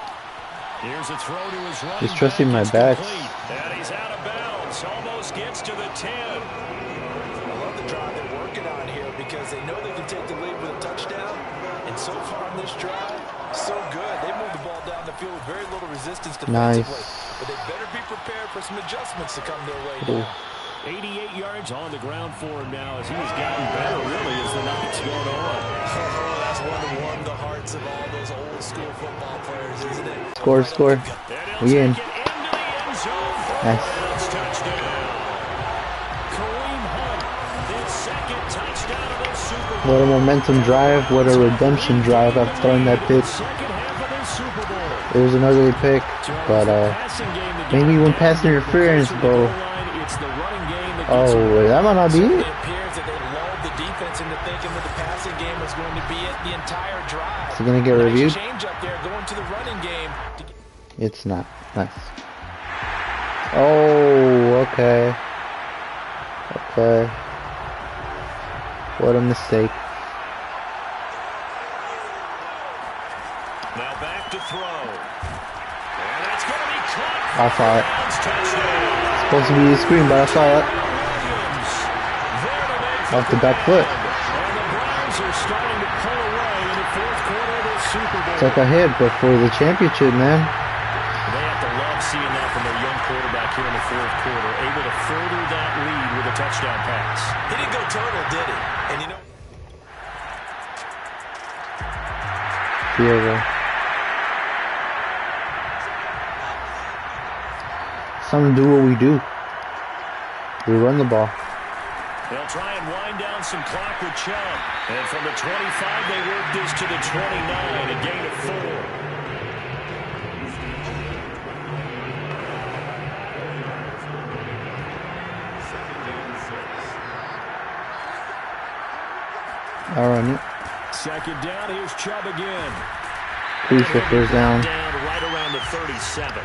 Here's a throw to his running He's trusting my back. backs. And he's out of bounds. Almost gets to the 10. I love the drive they're working on here because they know they can take the lead with a touchdown. And so far in this drive, so good. They moved the ball down the field with very little resistance defensively. Nice. But they better be prepared for some adjustments to come their way Ooh. now. 88 yards on the ground for him now as he's gotten better, really, as the night's going on. Oh, that's one that warmed the hearts of all those old school football players, isn't it? Score, score. We in. Nice. What a momentum drive. What a redemption drive after throwing that pitch. It was an ugly pick, but maybe when pass interference, bro. Oh, that might not be it. It appears that they lulled the defense into thinking that the passing game was going to be it the entire drive. Is it gonna get reviewed? Change up there, going to the running game. It's not. Nice. Oh, okay. Okay. What a mistake. Now back to throw. And that's going to be caught. I saw it. It's supposed to be a screen, but I saw it. Off the back foot. It's like a hit, but for the championship, man. They have to love seeing that from their young quarterback here in the fourth quarter, able to further that lead with a touchdown pass. He didn't go total, did he? And you know, Diego. It's time to do what we do. We run the ball. They'll try and wind down some clock with Chubb. And from the 25, they work this to the 29, a gain of 4. I'll run it. Second down, here's Chubb again. Crucial first down. Right around the 37.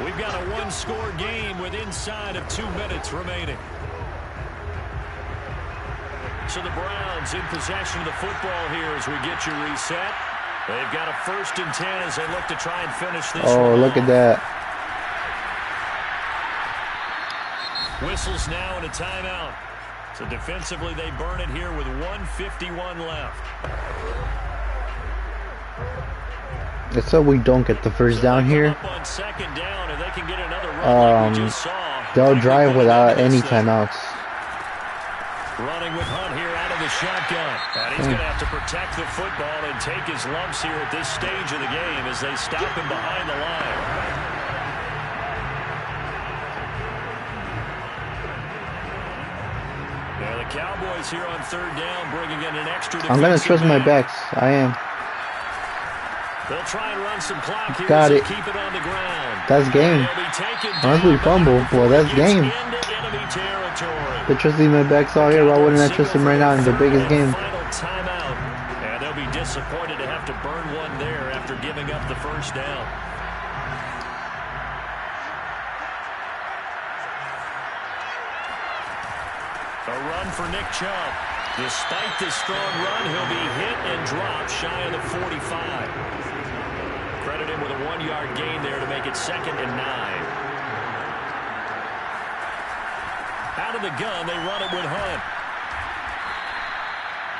We've got a one-score game with inside of 2 minutes remaining. So the Browns in possession of the football here as we get you reset. They've got a 1st and 10 as they look to try and finish this one. Oh, look at that. Whistles now and a timeout. So defensively they burn it here with 1:51 left. Let's hope we don't get the first down here. On second down, if they can get another run like we just saw, They'll drive without any timeouts. Running with Hunt here out of the shotgun. And he's going to have to protect the football and take his lumps here at this stage of the game as they stop him behind the line. Now the Cowboys here on third down bringing in an extra defensive I'm going to trust my backs. I am. They'll try and run some clock here. Got it. Keep it on the ground. That's game. Unless we fumble, well, that's game. They're trusting my backs all here. Why wouldn't I trust them right now in the biggest game? Timeout. And they'll be disappointed to have to burn one there after giving up the first down. A run for Nick Chubb. Despite the strong run, he'll be hit and dropped shy of the 45. Credit him with a 1-yard gain there to make it 2nd and 9. Out of the gun, they run it with Hunt.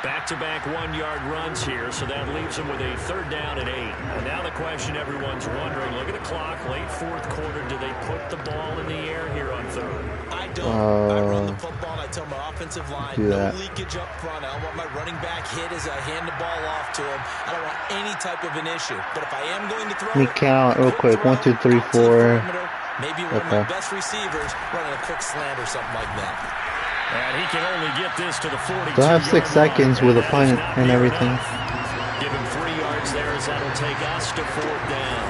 Back-to-back one-yard runs here, so that leaves them with a 3rd down and 8. And now the question everyone's wondering, look at the clock, late 4th quarter, do they put the ball in the air here on 3rd? I don't. I run the football, and I tell my offensive line, no leakage up front. I don't want my running back hit as I hand the ball off to him. I don't want any type of an issue. But if I am going to throw Let me count real quick. 1, 2, 3, 4. Maybe one of my best receivers running a quick slant or something like that. And he can only get this to the 42. They'll have 6 seconds with a punt and everything. Give him 3 yards there as that'll take us to 4th down.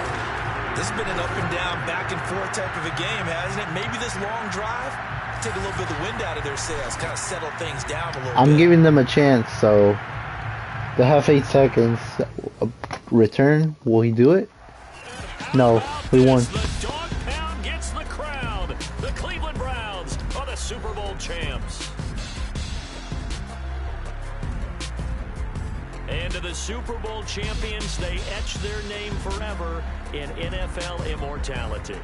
This has been an up and down, back and forth type of a game, hasn't it? Maybe this long drive, take a little bit of the wind out of their sails, kind of settle things down a little bit. I'm giving them a chance, so they have 8 seconds. Return, will he do it? No, we won. The dog pound gets the crowd. The Cleveland Browns are the Super Bowl champs. And to the Super Bowl champions, they etch their name forever in NFL immortality.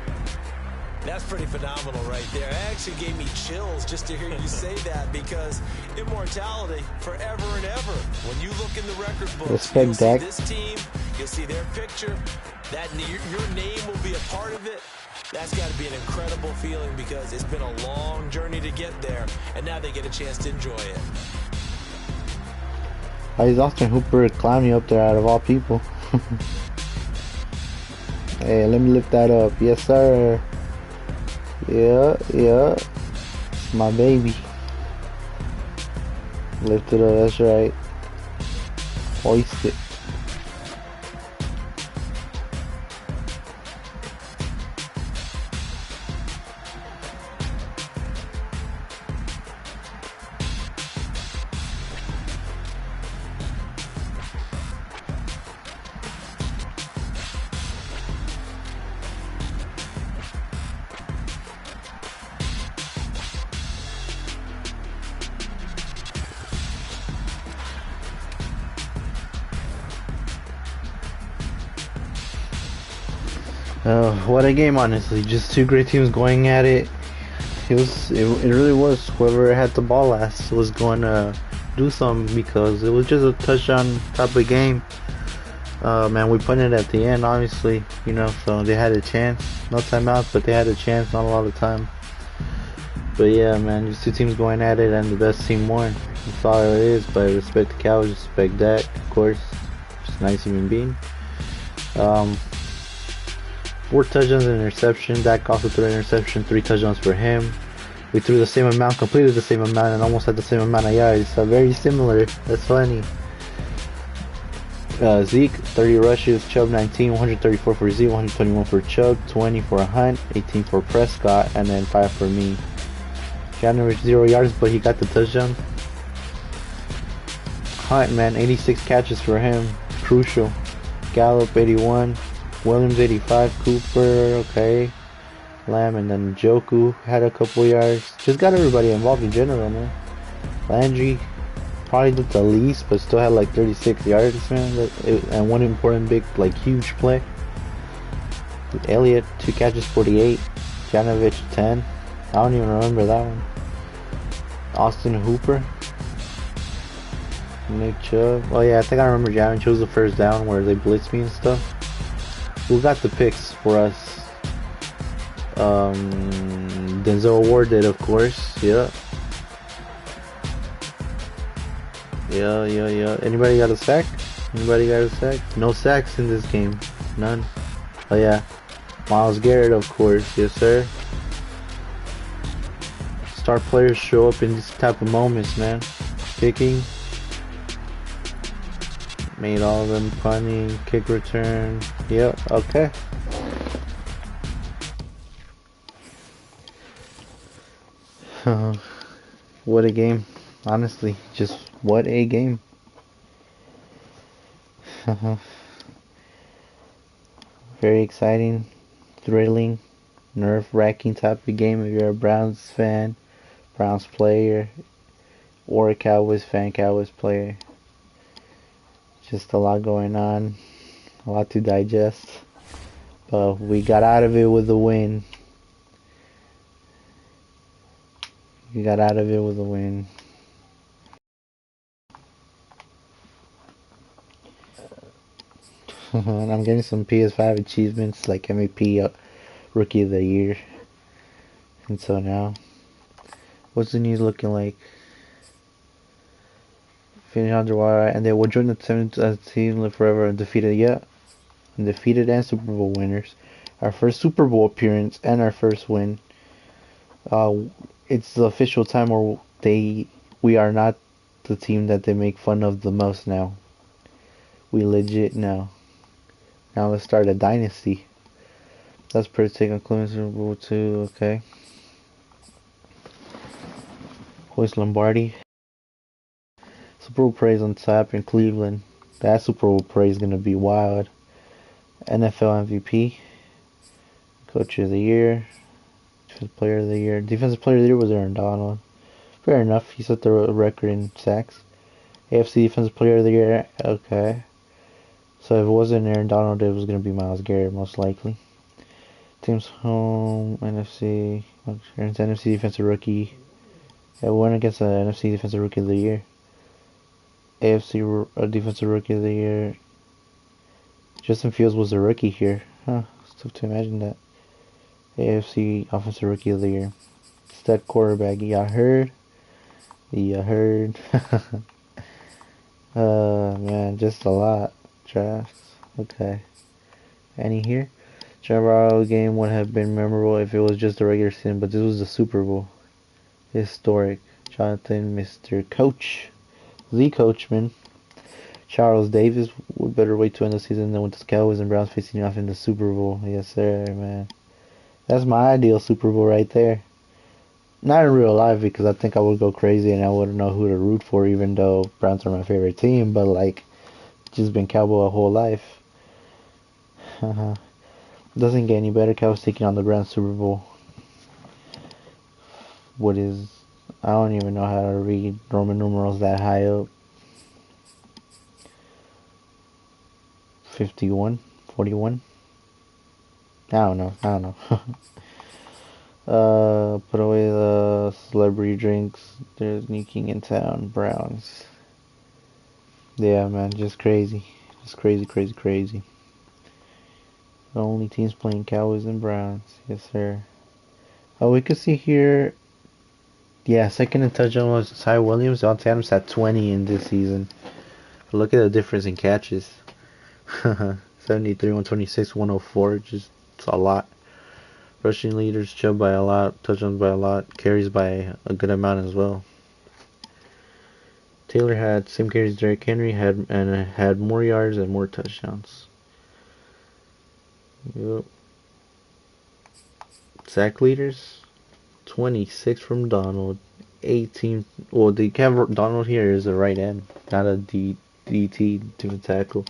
That's pretty phenomenal right there. It actually gave me chills just to hear you say that, because immortality forever and ever. When you look in the record books, you'll see this team, you'll see their picture, that your name will be a part of it. That's got to be an incredible feeling, because it's been a long journey to get there, and now they get a chance to enjoy it. Why is Austin Hooper climbing up there out of all people? Hey, let me lift that up. Yes, sir. Yeah. It's my baby. Lift it up, that's right. Hoist it. What a game, honestly. Just 2 great teams going at it. It really was. Whoever had the ball last was going to do something, because it was just a touchdown type of game. Man, we put it at the end, obviously, you know, so they had a chance. No timeouts, but they had a chance, not a lot of time. But yeah, man, just 2 teams going at it, and the best team won. That's all it is. But I respect the Cowboys, respect Dak, of course. Just a nice human being. 4 touchdowns and interception. Dak also threw an interception, 3 touchdowns for him. We threw the same amount, completed the same amount, and almost had the same amount of yards. So very similar. That's funny. Zeke, 30 rushes. Chubb, 19. 134 for Zeke, 121 for Chubb, 20 for Hunt, 18 for Prescott, and then 5 for me. January 0 yards, but he got the touchdown. Hunt, man, 86 catches for him. Crucial. Gallup, 81. Williams, 85. Cooper, okay. Lamb, and then Joku had a couple yards. Just got everybody involved in general, man. Landry probably did the least, but still had like 36 yards, man. And one important big, like, huge play. Elliott, 2 catches, 48. Janovich, 10. I don't even remember that one. Austin Hooper. Nick Chubb. Oh yeah, I think I remember Janovich was the first down where they blitzed me and stuff. Who got the picks for us? Denzel Ward did, of course. Yeah. Anybody got a sack? No sacks in this game. None. Oh yeah. Myles Garrett, of course. Yes, sir. Star players show up in these type of moments, man. Picking. Made all of them. Punting, kick return. Yep, okay. What a game. Honestly, just what a game. Very exciting, thrilling, nerve-wracking type of game if you're a Browns fan, Browns player, or a Cowboys fan, Cowboys player. Just a lot going on, a lot to digest, but we got out of it with a win. And I'm getting some PS5 achievements like MVP, Rookie of the Year. And so now, what's the news looking like? Finish underwater, and they will join the 7th team, live forever undefeated. Yeah, undefeated and Super Bowl winners. Our first Super Bowl appearance and our first win. Uh, it's the official time where we are not the team that they make fun of the most now. We legit now. Now let's start a dynasty. That's pretty taking Clemens Super Bowl 2, okay. Hoist Lombardi. Super Bowl praise on tap in Cleveland. That Super Bowl praise is gonna be wild. NFL MVP. Coach of the Year. Defensive Player of the Year. Defensive Player of the Year was Aaron Donald. Fair enough. He set the record in sacks. AFC Defensive Player of the Year. Okay. So if it wasn't Aaron Donald, it was going to be Myles Garrett, most likely. Team's home, NFC. NFC Defensive Rookie. It went against the NFC Defensive Rookie of the Year. AFC Defensive Rookie of the Year. Justin Fields was a rookie here. Huh. It's tough to imagine that. AFC Offensive Rookie of the Year. Stud quarterback. Y'all heard? You heard? Man, just a lot. Drafts. Okay. Any here? Survival game would have been memorable if it was just a regular season, but this was the Super Bowl. Historic. Jonathan, Mr. Coach. The Coachman. Charles Davis would better wait to end the season than with the Cowboys and Browns facing off in the Super Bowl. Yes, sir, man. That's my ideal Super Bowl right there. Not in real life, because I think I would go crazy and I wouldn't know who to root for, even though Browns are my favorite team, but like, just been Cowboy a whole life. Doesn't get any better. Cowboys taking on the Browns Super Bowl. What is... I don't even know how to read Roman numerals that high up. 51? 41? I don't know. Put away the celebrity drinks. They're sneaking in town. Browns. Yeah, man, just crazy. Just crazy. The only teams playing Cowboys and Browns. Yes, sir. Oh, we can see here. Yeah, second in touchdown was Ty Williams. Devontae Adams had 20 in this season. But look at the difference in catches. 73, 126, 104. Just, it's a lot. Rushing leaders, Chubb by a lot. Touchdowns by a lot. Carries by a good amount as well. Taylor had same carries as Derrick Henry, had more yards and more touchdowns. Yep. Sack leaders, 26 from Donald, 18. Well, the Donald here is a right end, not a DT to tackle.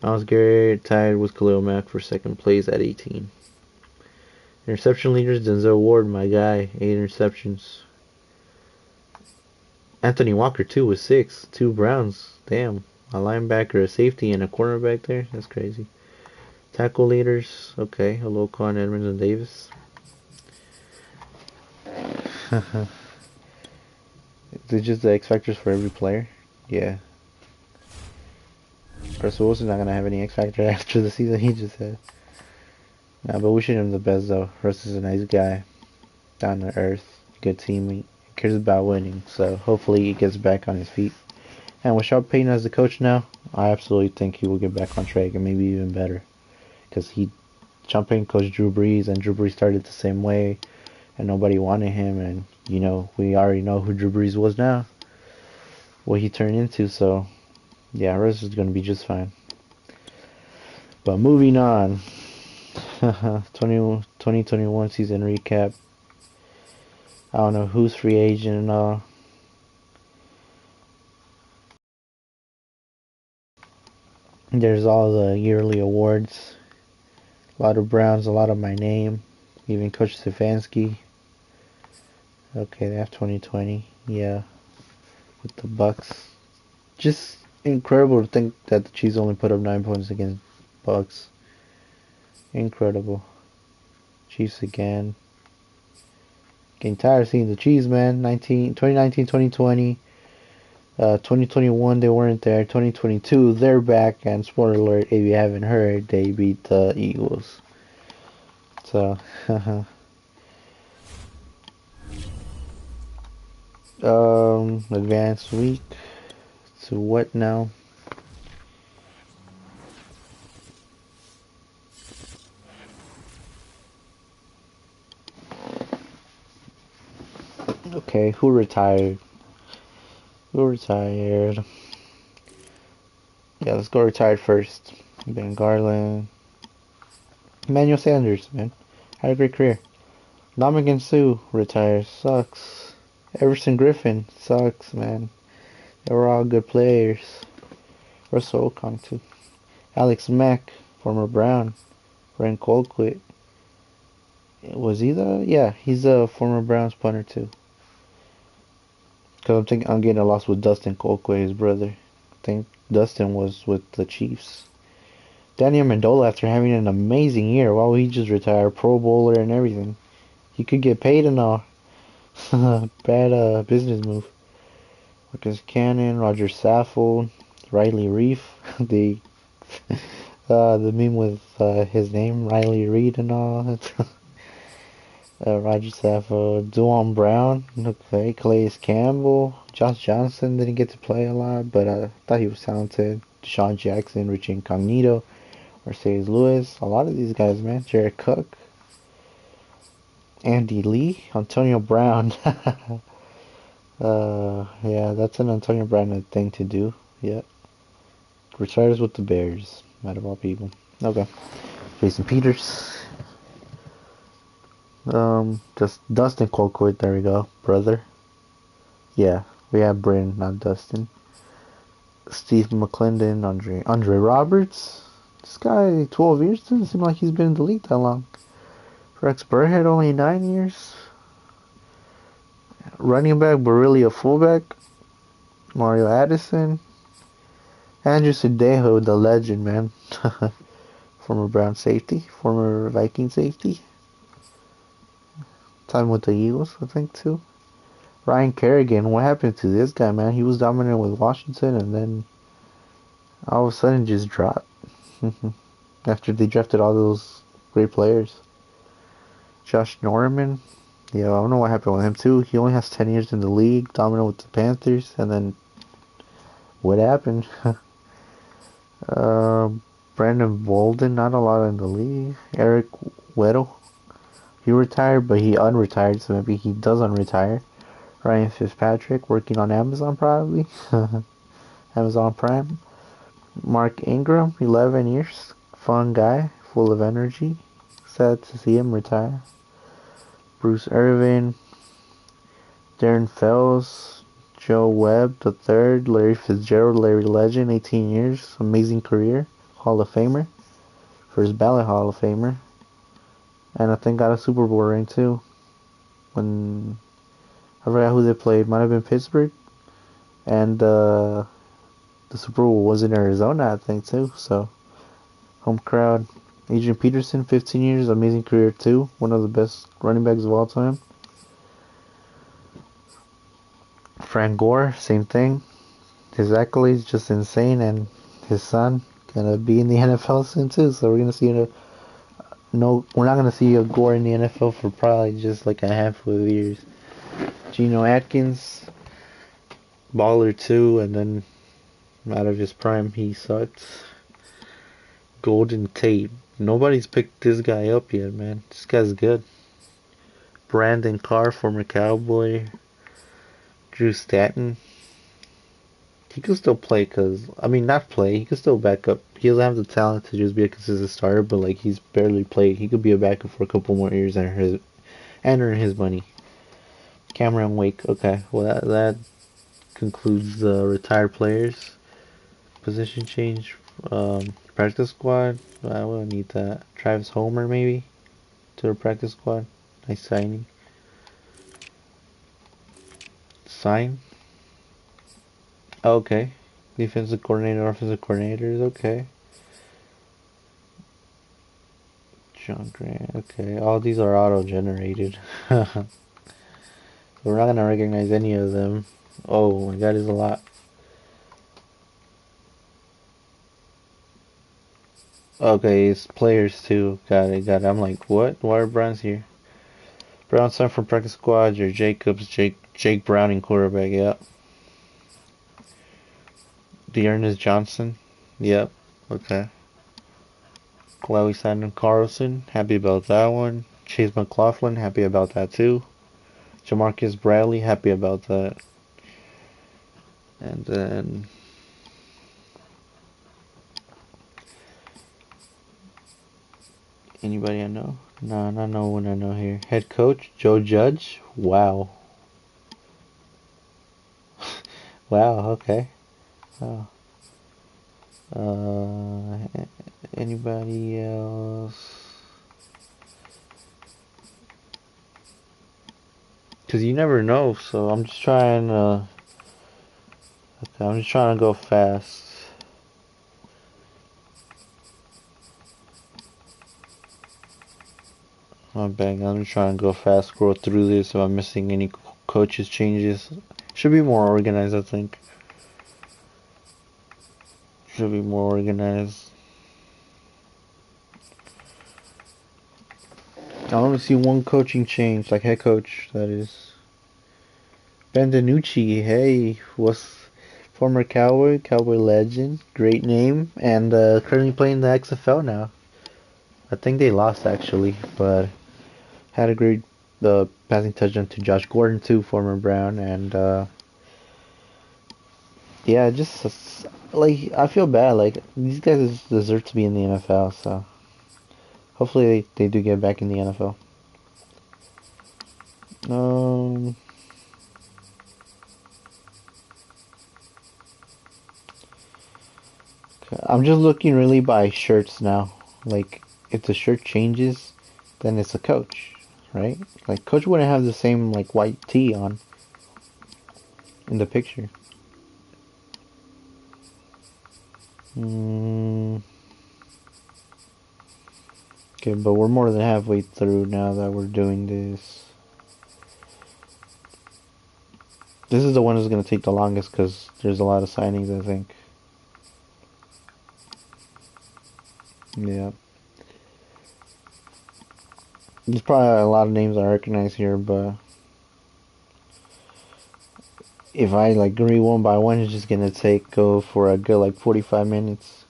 Myles Garrett tied with Khalil Mack for second place at 18. Interception leaders, Denzel Ward, my guy, 8 interceptions. Anthony Walker, 2 with 6. 2 Browns. Damn. A linebacker, a safety, and a cornerback there. That's crazy. Tackle leaders. Okay. Hello, Con Edmonds and Davis. They're just the X factors for every player. Yeah. Russell Wilson's not gonna have any X factor after the season he just had. Nah, but wishing him the best though. Russ is a nice guy. Down to earth. Good teammate. Cares about winning, so hopefully he gets back on his feet. And with Sean Payton as the coach now, I absolutely think he will get back on track and maybe even better. Because Sean Payton coached Drew Brees, and Drew Brees started the same way, and nobody wanted him, and you know, we already know who Drew Brees was now. What he turned into, so yeah, Russ is going to be just fine. But moving on. 2021 season recap. I don't know who's free agent and all. There's all the yearly awards. A lot of Browns, a lot of my name. Even Coach Stefanski. Okay, they have 2020. Yeah. With the Bucks. Just incredible to think that the Chiefs only put up 9 points against Bucks. Incredible. Chiefs again. Getting tired of seeing the Chiefs, man. 2019, 2020. 2021 they weren't there. 2022 they're back, and spoiler alert, if you haven't heard, they beat the Eagles. So, advanced week. So what now? Okay, who retired? Who retired? Yeah, let's go retired first. Ben Garland. Emmanuel Sanders, man. Had a great career. Ndamukong Suh retires. Sucks. Everson Griffin. Sucks, man. They were all good players. Russell Okung, too. Alex Mack, former Brown. Ryan Colquitt. Was he the? Yeah, he's a former Browns punter, too. Because I'm getting a loss with Dustin Colquitt, his brother. I think Dustin was with the Chiefs. Danny Amendola, after having an amazing year, why would he just retire? Pro Bowler and everything. He could get paid and all. Bad business move. Marcus Cannon, Roger Saffold, Riley Reef. the meme with his name, Riley Reed and all. Roger Saffold, Duane Brown, okay, Calais Campbell, Josh Johnson didn't get to play a lot, but I thought he was talented. Deshaun Jackson, Richie Incognito, Mercedes Lewis, a lot of these guys, man. Jared Cook, Andy Lee, Antonio Brown. Yeah, that's an Antonio Brown thing to do. Yeah. Retires with the Bears. Out of all people. Okay. Jason Peters. Just Dustin Colquitt. There we go. Brother. Yeah, we have Bryn, not Dustin. Steve McClendon, Andre Roberts. This guy, 12 years, doesn't seem like he's been in the league that long. Rex Burhead, only 9 years. Running back, Borrelia fullback. Mario Addison. Andrew Sudejo, the legend, man. Former Brown safety. Former Viking safety. Time with the Eagles, I think, too. Ryan Kerrigan, what happened to this guy, man? He was dominant with Washington and then all of a sudden just dropped. After they drafted all those great players. Josh Norman. Yeah, I don't know what happened with him, too. He only has 10 years in the league, dominant with the Panthers, and then what happened? Brandon Bolden, not a lot in the league. Eric Weddle. He retired, but he unretired, so maybe he does unretire. Ryan Fitzpatrick, working on Amazon probably. Amazon Prime. Mark Ingram, 11 years. Fun guy, full of energy. Sad to see him retire. Bruce Irvin. Darren Fells. Joe Webb III. Larry Fitzgerald, Larry Legend, 18 years. Amazing career. Hall of Famer. First ballot Hall of Famer. And I think got a Super Bowl ring too. When I forgot who they played. Might have been Pittsburgh. And the Super Bowl was in Arizona, I think, too. So, home crowd. Adrian Peterson, 15 years. Amazing career, too. One of the best running backs of all time. Frank Gore, same thing. His accolades just insane. And his son gonna be in the NFL soon, too. So, we're gonna see no, we're not gonna see a Gore in the NFL for probably just like a handful of years. Geno Atkins, baller too, and then out of his prime he sucks. Golden Tate, nobody's picked this guy up yet, man. This guy's good. Brandon Carr, former Cowboy. Drew Stanton. He could still play, not play, he could still back up. He doesn't have the talent to just be a consistent starter, but like he's barely played. He could be a backup for a couple more years and earn his money. Cameron Wake, okay. Well, that concludes the retired players. Position change, practice squad. I will need that. Travis Homer, maybe, to the practice squad. Nice signing. Sign. Okay. Defensive coordinator, offensive coordinators, okay. John Grant, okay. All these are auto-generated. We're not gonna recognize any of them. Oh my god, there's a lot. Okay, it's players too. Got it, got it. I'm like, what? Why are Browns here? Brown signed from practice squad. Your Jacobs, Jake Browning quarterback. Yep. Dearness Johnson. Yep. Okay. Glad we signed him. Carlson. Happy about that one. Chase McLaughlin. Happy about that too. Jamarcus Bradley. Happy about that. And then anybody I know? No, not no one I know here. Head coach Joe Judge. Wow. Wow. Okay. Oh. Anybody else? Cause you never know. So I'm just trying. Okay, I'm just trying to go fast. My bad. I'm just trying to go fast. Scroll through this. If I'm missing any coaches changes, should be more organized. I think. Should be more organized. I only see one coaching change, like head coach, that is. Ben DiNucci, hey, was former Cowboy legend, great name, and currently playing the XFL now. I think they lost actually, but had a great passing touchdown to Josh Gordon too, former Brown, and yeah, just like I feel bad. Like these guys deserve to be in the NFL, so hopefully they do get back in the NFL. Um, I'm just looking really by shirts now. Like, if the shirt changes, then it's a coach, right? Like, coach wouldn't have the same, like, white tee on in the picture. Mm, okay, but we're more than halfway through now that we're doing this. This is the one that's going to take the longest because there's a lot of signings, I think. Yeah. There's probably a lot of names I recognize here, but if I like read one by one, it's just gonna go for a good like 45 minutes.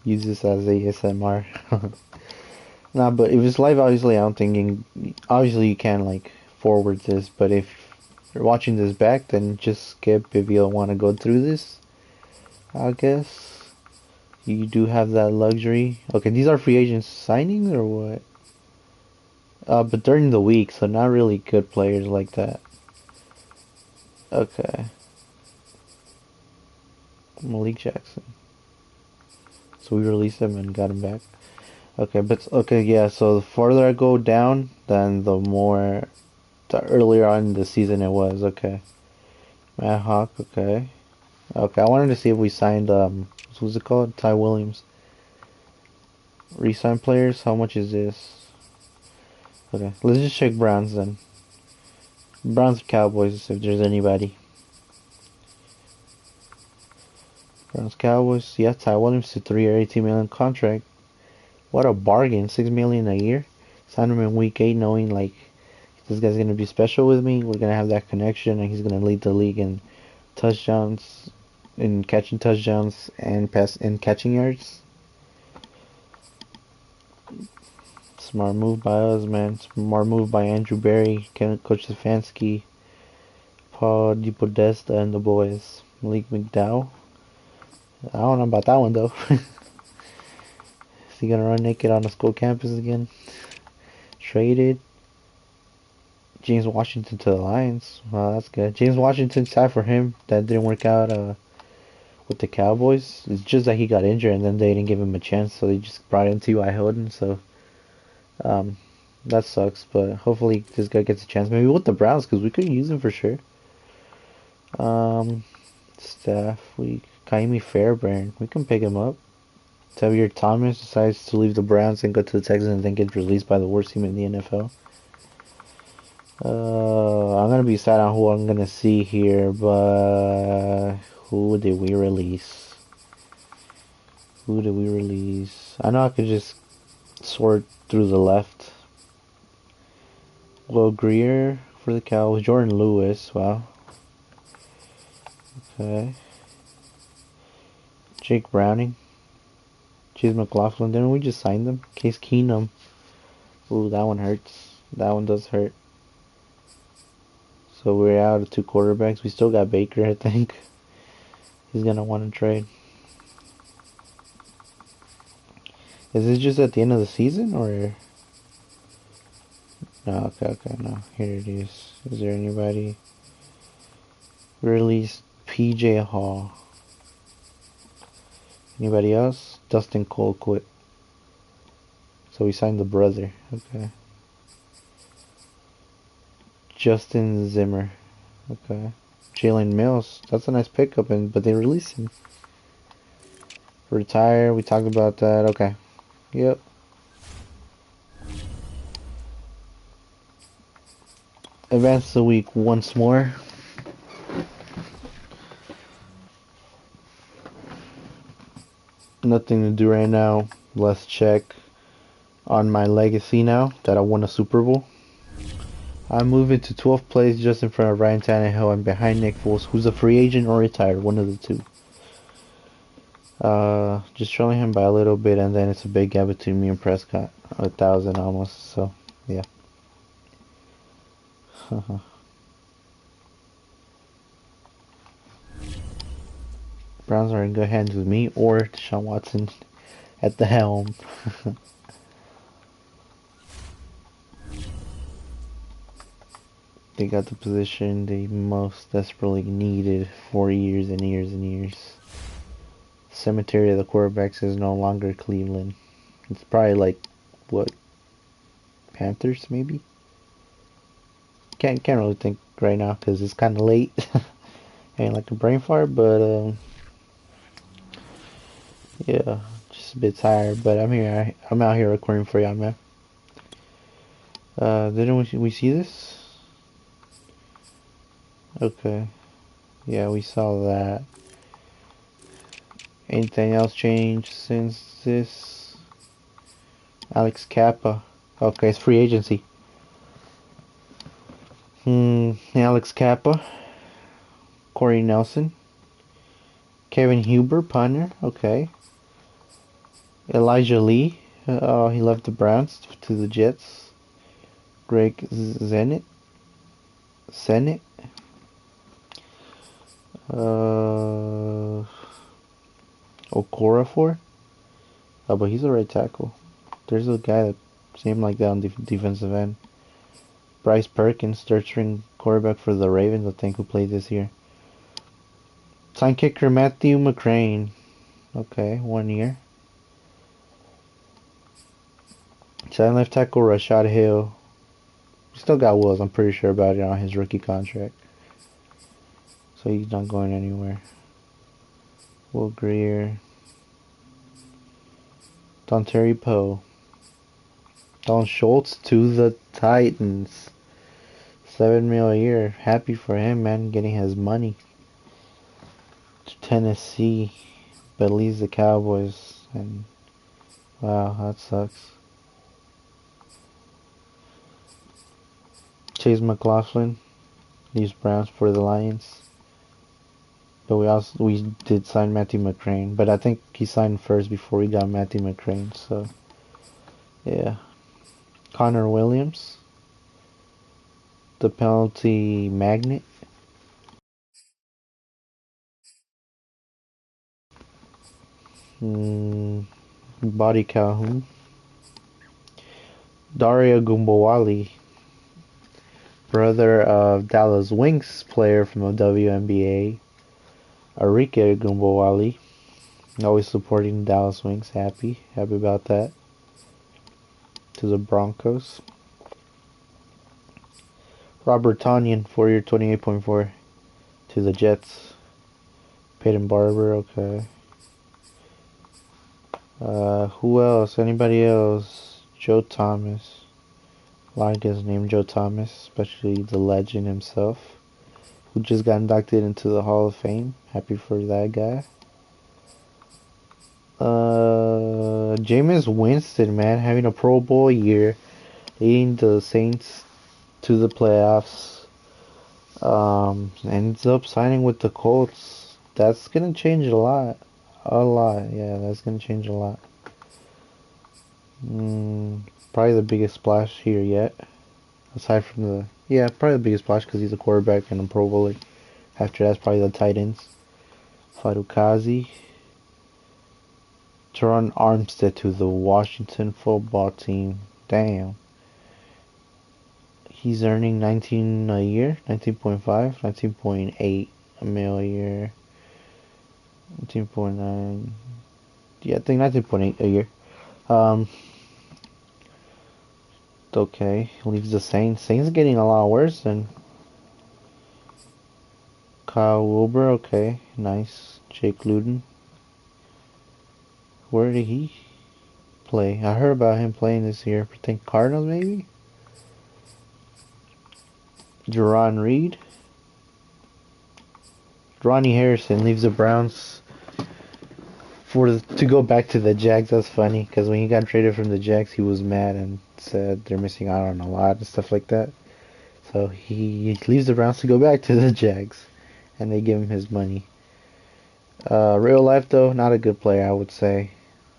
Use this as ASMR. Nah, but if it's live, obviously, I'm thinking, obviously you can like forward this, but if you're watching this back, then just skip if you don't want to go through this. I guess you do have that luxury. Okay, these are free agents signings or what? But during the week, so not really good players like that. Okay, Malik Jackson. So we released him and got him back. Okay, but okay, yeah. So the farther I go down, then the earlier on in the season it was. Okay, Matt Hawk. Okay, okay. I wanted to see if we signed what's it called? Ty Williams. Resign players. How much is this? Okay, let's just check Browns then. Browns or Cowboys if there's anybody. Browns Cowboys. Yeah, Ty Williams to 3-year, $18 million contract. What a bargain! $6 million a year. Signed him in week 8, knowing like this guy's gonna be special with me. We're gonna have that connection, and he's gonna lead the league in touchdowns, in catching touchdowns and catching yards. Smart move by us, man. Smart move by Andrew Berry, Coach Stefanski, Paul DePodesta, and the boys. Malik McDowell. I don't know about that one though. Is he gonna run naked on the school campus again? Traded James Washington to the Lions. Wow, that's good. James Washington, sad for him. That didn't work out with the Cowboys. It's just that he got injured and then they didn't give him a chance, so they just brought in T.Y. Hilton. So that sucks. But hopefully this guy gets a chance. Maybe with the Browns because we could use him for sure. Staff week. Kaimi Fairbairn. We can pick him up. Xavier Thomas decides to leave the Browns and go to the Texans and then get released by the worst team in the NFL. I'm gonna be sad on who I'm gonna see here, but who did we release? Who did we release? I know I could just sort through the left. Will Greer for the Cowboys. Jordan Lewis. Wow. Okay. Jake Browning. Chase McLaughlin. Didn't we just sign them? Case Keenum. Ooh, that one hurts. That one does hurt. So we're out of 2 quarterbacks. We still got Baker, I think. He's gonna want to trade. Is this just at the end of the season, or? No, okay, no. Here it is. Is there anybody? Released PJ Hall. Anybody else? Dustin Cole quit. So we signed the brother. Okay. Justin Zimmer. Okay. Jalen Mills. That's a nice pickup, but they released him. Retire. We talked about that. Okay. Yep. Advance the week once more. Nothing to do right now. Let's check on my legacy now that I won a Super Bowl. I'm moving to 12th place just in front of Ryan Tannehill and behind Nick Foles, who's a free agent or retired, one of the two. Just trailing him by a little bit, and then it's a big gap between me and Prescott. 1,000 almost, so yeah. Browns are in good hands with me or Deshaun Watson at the helm. They got the position they most desperately needed for years and years and years. Cemetery of the quarterbacks is no longer Cleveland. It's probably like, what, Panthers maybe? Can't really think right now because it's kind of late. Ain't like a brain fart, but yeah, just a bit tired. But I'm here. I'm out here recording for y'all, man. Didn't we see this? Okay. Yeah, we saw that. Anything else changed since this? Alex Kappa. Okay, it's free agency. Alex Kappa. Corey Nelson. Kevin Huber, punter. Okay. Elijah Lee. He left the Browns to the Jets. Greg Zenit. Senate. Okorafor. Oh, but he's a right tackle. There's a guy that seemed like that on defensive end. Bryce Perkins, third string quarterback for the Ravens, I think, who played this year. Sign kicker Matthew McCrane. Okay, 1 year. Sign left tackle Rashad Hill. Still got Wills, I'm pretty sure about it, on his rookie contract. So he's not going anywhere. Will Greer. Dontari Poe. Don Schultz to the Titans. $7 million a year. Happy for him, man, getting his money. To Tennessee, but leaves the Cowboys. And wow, that sucks. Chase McLaughlin leaves Browns for the Lions. But we did sign Matthew McCrane, but I think he signed first before we got Matthew McCrane. So yeah. Connor Williams, the penalty magnet. Body Calhoun. Daria Gumbawali, brother of Dallas Wings player from the WNBA. Arike Gumbawali, always supporting Dallas Wings. Happy about that. To the Broncos. Robert Tonyan, 4-year, 28.4 to the Jets. Peyton Barber, okay. Who else? Anybody else? Joe Thomas. A lot of guys named Joe Thomas, especially the legend himself, who just got inducted into the Hall of Fame. Happy for that guy. Jameis Winston, man, having a Pro Bowl year, leading the Saints to the playoffs. Ends up signing with the Colts. That's gonna change a lot. A lot, yeah, that's gonna change a lot. Probably the biggest splash here yet. Aside from probably the biggest splash because he's a quarterback and a Pro Bowler. After that's probably the tight ends. Fadukazi. Teron Armstead to the Washington football team. Damn. He's earning 19 a year, 19.5, 19.8 a mil a year. 19.9. Yeah, I think 19.8 a year. Okay, leaves the Saints. Saints getting a lot worse than Kyle Wilbur. Okay, nice. Jake Luton. Where did he play? I heard about him playing this year. I think Cardinals maybe. Jerron Reed. Ronnie Harrison leaves the Browns to go back to the Jags. That's funny because when he got traded from the Jags, he was mad and said they're missing out on a lot and stuff like that. So he leaves the Browns to go back to the Jags, and they give him his money. Real life though, not a good player, I would say.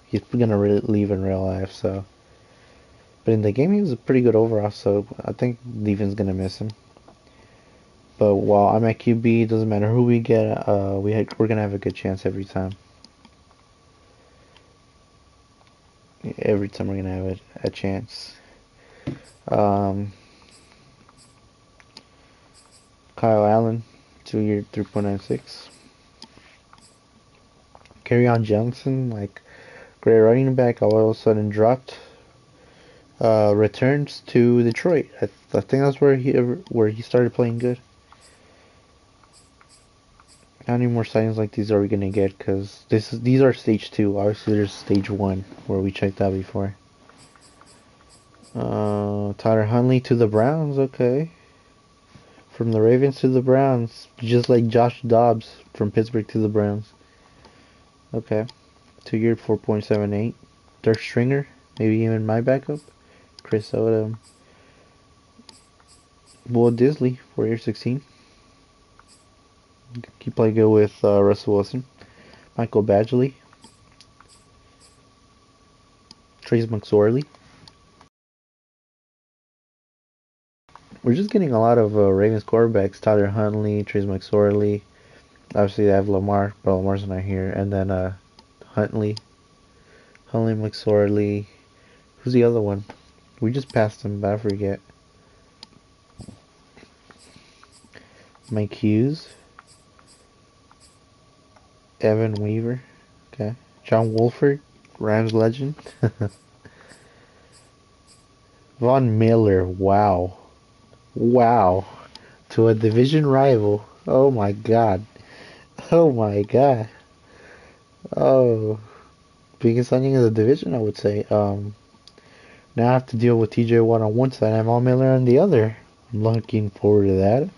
He's gonna leave in real life, so. But in the game, he was a pretty good overall, so I think defense gonna miss him. But while I'm at QB, it doesn't matter who we get. We're gonna have a good chance every time. Every time we're gonna have a chance. Kyle Allen, 2-year, 3.96. Kerryon Johnson, like great running back, all of a sudden dropped. Returns to Detroit. I think that's where he started playing good. How many more signings like these are we gonna get? Because these are stage 2. Obviously, there's stage 1 where we checked out before. Tyler Huntley to the Browns. Okay. From the Ravens to the Browns, just like Josh Dobbs from Pittsburgh to the Browns. Okay. 2-year, 4.78. Third stringer, maybe even my backup. Chris Odom. Will Disley, 4-year, 16. He played good with Russell Wilson. Michael Badgley. Trace McSorley. We're just getting a lot of Ravens quarterbacks. Tyler Huntley, Trace McSorley. Obviously, they have Lamar, but Lamar's not here. And then Huntley, McSorley. Who's the other one? We just passed him, but I forget. Mike Hughes. Evan Weaver. Okay. John Wolford, Rams legend. Von Miller. Wow. Wow. To a division rival. Oh my god. Oh my god. Oh. Biggest signing of the division, I would say. Now I have to deal with TJ Watt on one side and Von Miller on the other. I'm looking forward to that.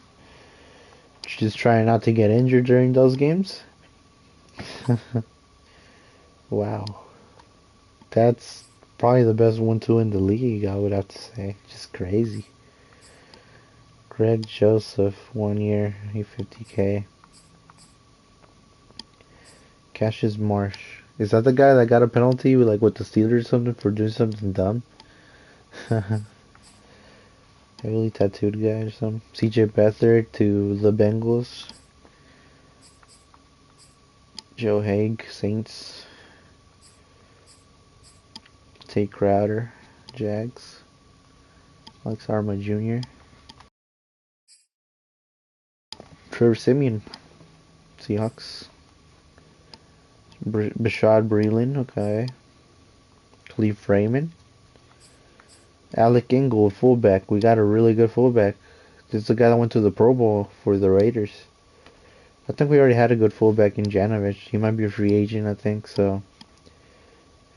Just trying not to get injured during those games. Wow. That's probably the best 1-2 in the league, I would have to say. Just crazy. Greg Joseph, 1 year, 50K. Cassius Marsh. Is that the guy that got a penalty with the Steelers or something for doing something dumb? Heavily tattooed guy or something. CJ Beathard to the Bengals. Joe Haig, Saints. Tate Crowder, Jags. Alex Arma Jr. Trevor Siemian, Seahawks. Bashad Breeland, okay. Khalif Raymond. Alec Ingold, fullback. We got a really good fullback. This is the guy that went to the Pro Bowl for the Raiders. I think we already had a good fullback in Janovich. He might be a free agent, I think, so.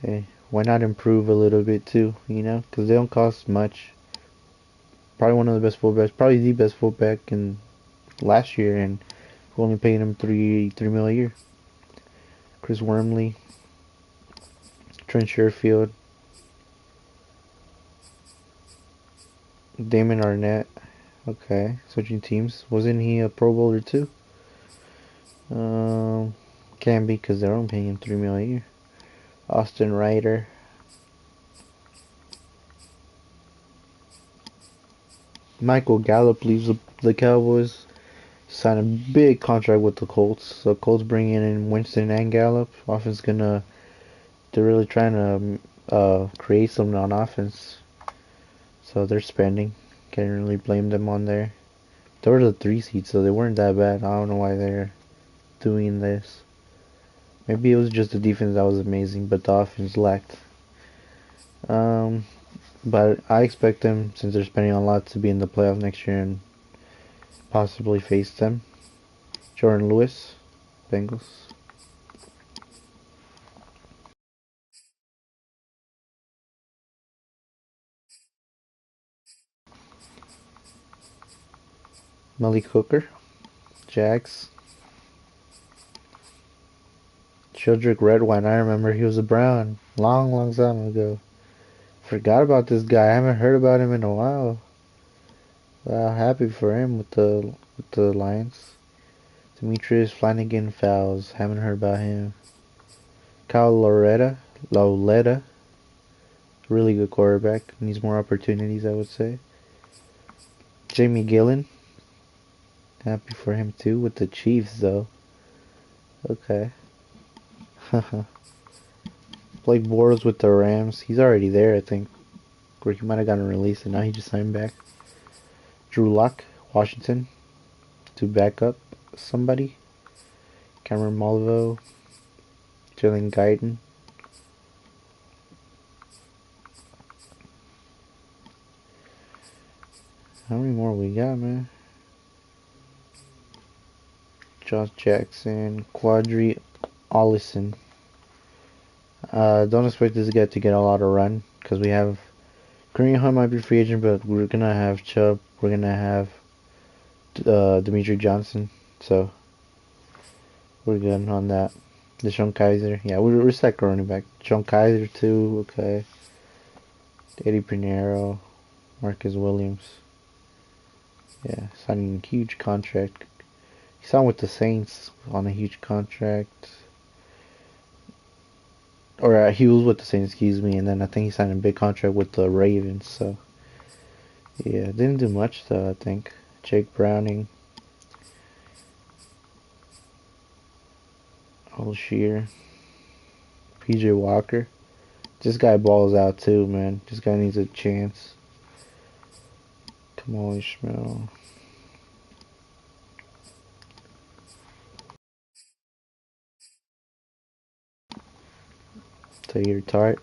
Hey, why not improve a little bit too, you know? Because they don't cost much. Probably one of the best fullbacks. Probably the best fullback in last year, and we only paid him three mil a year. Chris Wormley, Trent Sherfield, Damon Arnett. Okay, switching teams. Wasn't he a Pro Bowler too? Can be because they're only paying him 3 mil a year. Austin Ryder. Michael Gallup leaves the Cowboys. Signed a big contract with the Colts. So Colts bringing in Winston and Gallup. Offense gonna. They're really trying to create something on offense. So they're spending. Can't really blame them on there. They were the 3 seed, so they weren't that bad. I don't know why they're doing this. Maybe it was just the defense that was amazing, but the offense lacked. But I expect them, since they're spending a lot, to be in the playoffs next year and possibly face them. Jordan Lewis, Bengals. Malik Hooker, Jags. Childrick Redwine, I remember he was a Brown. Long time ago. Forgot about this guy. I haven't heard about him in a while. Happy for him with the Lions. Demetrius Flanagan Fowles. Haven't heard about him. Kyle Lauletta. Really good quarterback. Needs more opportunities, I would say. Jamie Gillen. Happy for him too with the Chiefs though. Okay. Blake Bortles with the Rams. He's already there, I think. Or he might have gotten released and now he just signed back. Drew Lock, Washington. To back up somebody. Cameron Malvo. Jalen Guyton. How many more we got, man? Josh Jackson. Quadri Ollison. Don't expect this guy to get a lot of run because we have Kareem Hunt might be free agent, but we're gonna have Chubb. We're gonna have Demetri Johnson, so we're good on that. Deshaun Kaiser, yeah, we're set running back. Deshaun Kaiser too, okay. Eddie Pinheiro, Marcus Williams, yeah, signing a huge contract. He signed with the Saints on a huge contract. Or he was with the Saints, excuse me, and then I think he signed a big contract with the Ravens. So yeah, didn't do much though. I think Jake Browning, Alshear, PJ Walker. This guy balls out too, man. This guy needs a chance. Kamal Ishmael. Taylor Tart.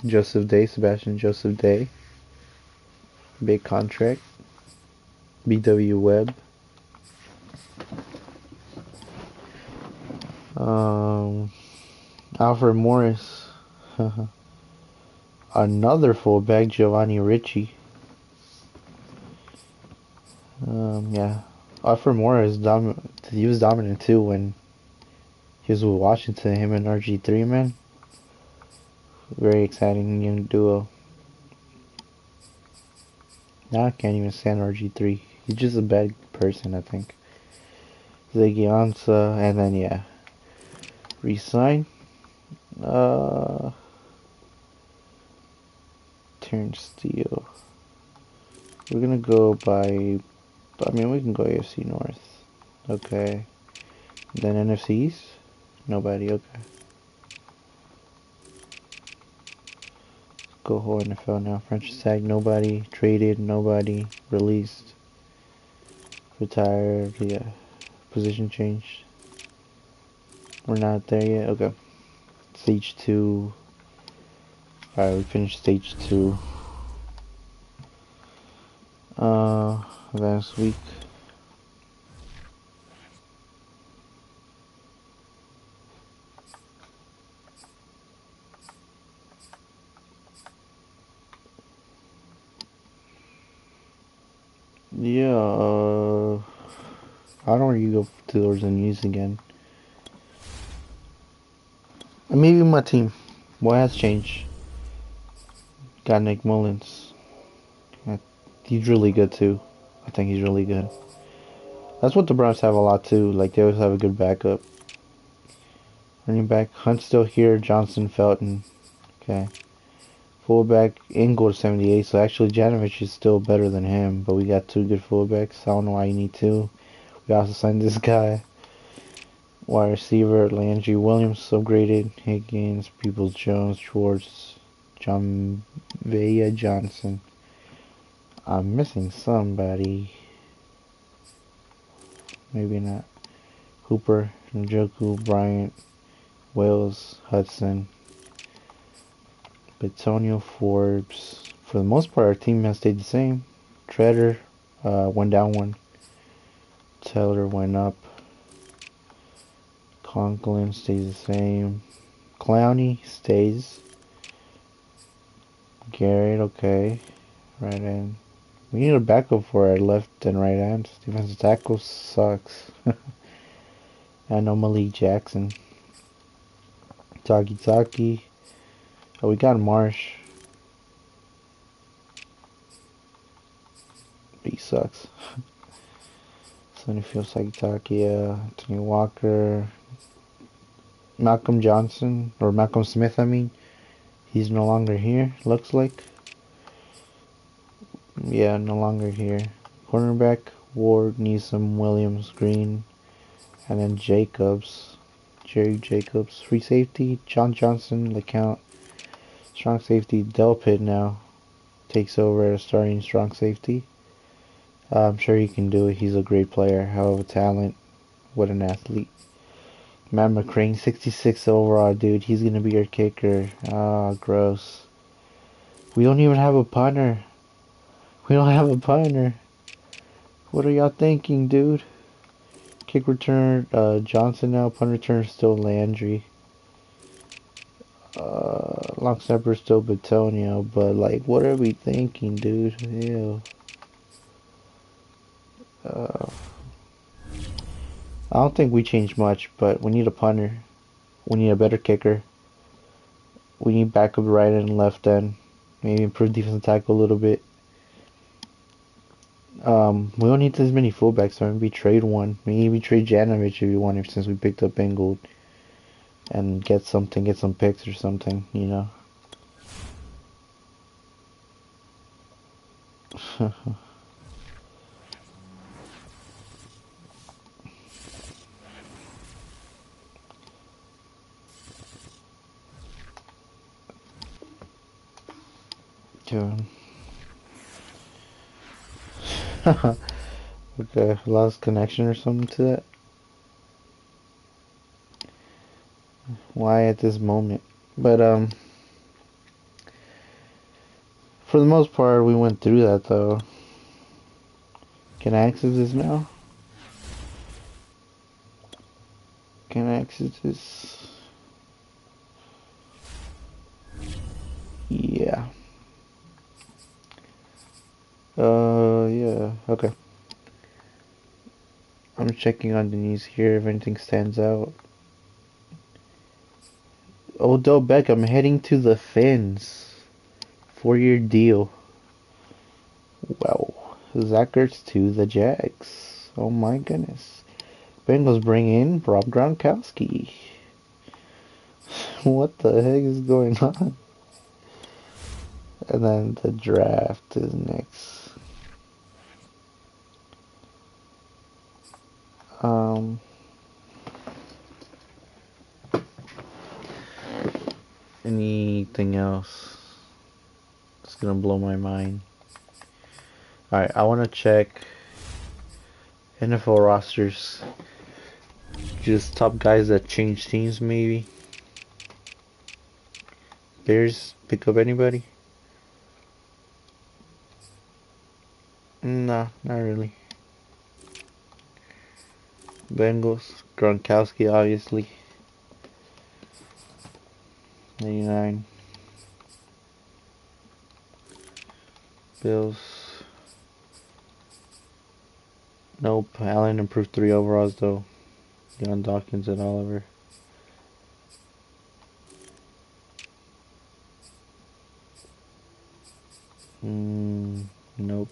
Joseph Day, Sebastian Joseph Day. Big contract. BW Webb. Alfred Morris. Another fullback, Giovanni Ricci. Yeah. Alfred Morris, he was dominant too when he was with Washington. Him and RG3, man. Very exciting young duo. Now I can't even stand RG3. He's just a bad person, I think. Ziggy Ansah, and then yeah. Resign. Turnstile. We're gonna go by. I mean, we can go AFC North. Okay. Then NFC East. Nobody. Okay. Go whole NFL now. Franchise tag. Nobody. Traded. Nobody. Released. Retired. Yeah. Position changed. We're not there yet. Okay. Stage 2. Alright, we finished stage 2. Last week. Yeah, I don't want you go towards the news again. And maybe my team. What has changed? Got Nick Mullins. Uh, He's really good too. I think he's really good. That's what the Browns have a lot too. Like they always have a good backup. Running back Hunt's still here. Johnson, Felton. Okay. Fullback Ingold 78. So actually Janovich is still better than him. But we got two good fullbacks. I don't know why you need two. We also signed this guy. Wide receiver Landry Williams upgraded. Higgins, Peoples Jones, Schwartz, John Vaya Johnson. I'm missing somebody. Maybe not. Hooper, Njoku, Bryant, Wales, Hudson, Betonio, Forbes. For the most part, our team has stayed the same. Treader went down one. Taylor went up. Conklin stays the same. Clowney stays. Garrett, okay. Right end. We need a backup for our left and right hands. Defensive tackle sucks. I know Malik Jackson. Taki. Oh, we got Marsh. He sucks. Sunnyfield Taki, Anthony Walker. Malcolm Johnson. Or Malcolm Smith, I mean. He's no longer here, looks like. Yeah, no longer here. Cornerback, Ward, Neeson, Williams, Green. And then Jacobs. Jerry Jacobs. Free safety, John Johnson, LeCount. Strong safety, Delpit now takes over as starting strong safety. I'm sure he can do it. He's a great player. Hell of a talent. What an athlete. Matt McCrane, 66 overall, dude. He's going to be your kicker. Ah, gross. We don't even have a punter. We don't have a punter. What are y'all thinking, dude? Kick return, Johnson now. Punt return still Landry. Long snapper still Betonio. But, like, what are we thinking, dude? Ew. I don't think we changed much, but we need a punter. We need a better kicker. We need backup right end and left end. Maybe improve defensive tackle a little bit. We don't need as many fullbacks, so maybe trade one. Maybe trade Janovich if you want him, since we picked up Ingold. And get some picks or something, you know. Dude. Okay, lost connection or something to that. Why at this moment? But for the most part, we went through that though. Can I access this now? Can I access this? Yeah. Yeah. Okay. I'm checking on the news here if anything stands out. Odell Beckham heading to the Fins. 4-year deal. Wow. Zach Ertz to the Jags. Oh my goodness. Bengals bring in Rob Gronkowski. What the heck is going on? And then the draft is next. Anything else? It's gonna blow my mind. Alright, I wanna check NFL rosters. Just top guys that change teams maybe. Bears pick up anybody? Nah, not really. Bengals, Gronkowski obviously. 89. Bills. Nope. Allen improved 3 overalls though. Deion Dawkins and Oliver. Nope.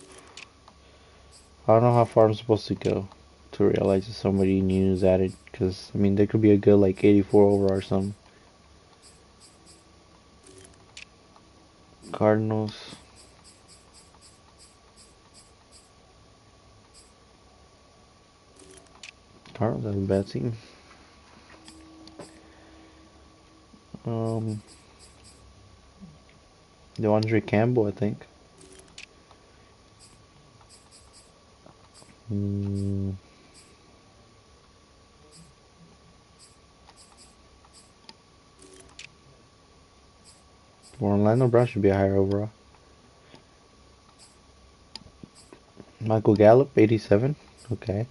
I don't know how far I'm supposed to go to realize if somebody new is added. Because, I mean, there could be a good, like, 84 overall or something. Cardinals. Cardinals have a bad team. DeAndre Campbell, I think. Orlando Brown should be a higher overall. Michael Gallup, 87. Okay.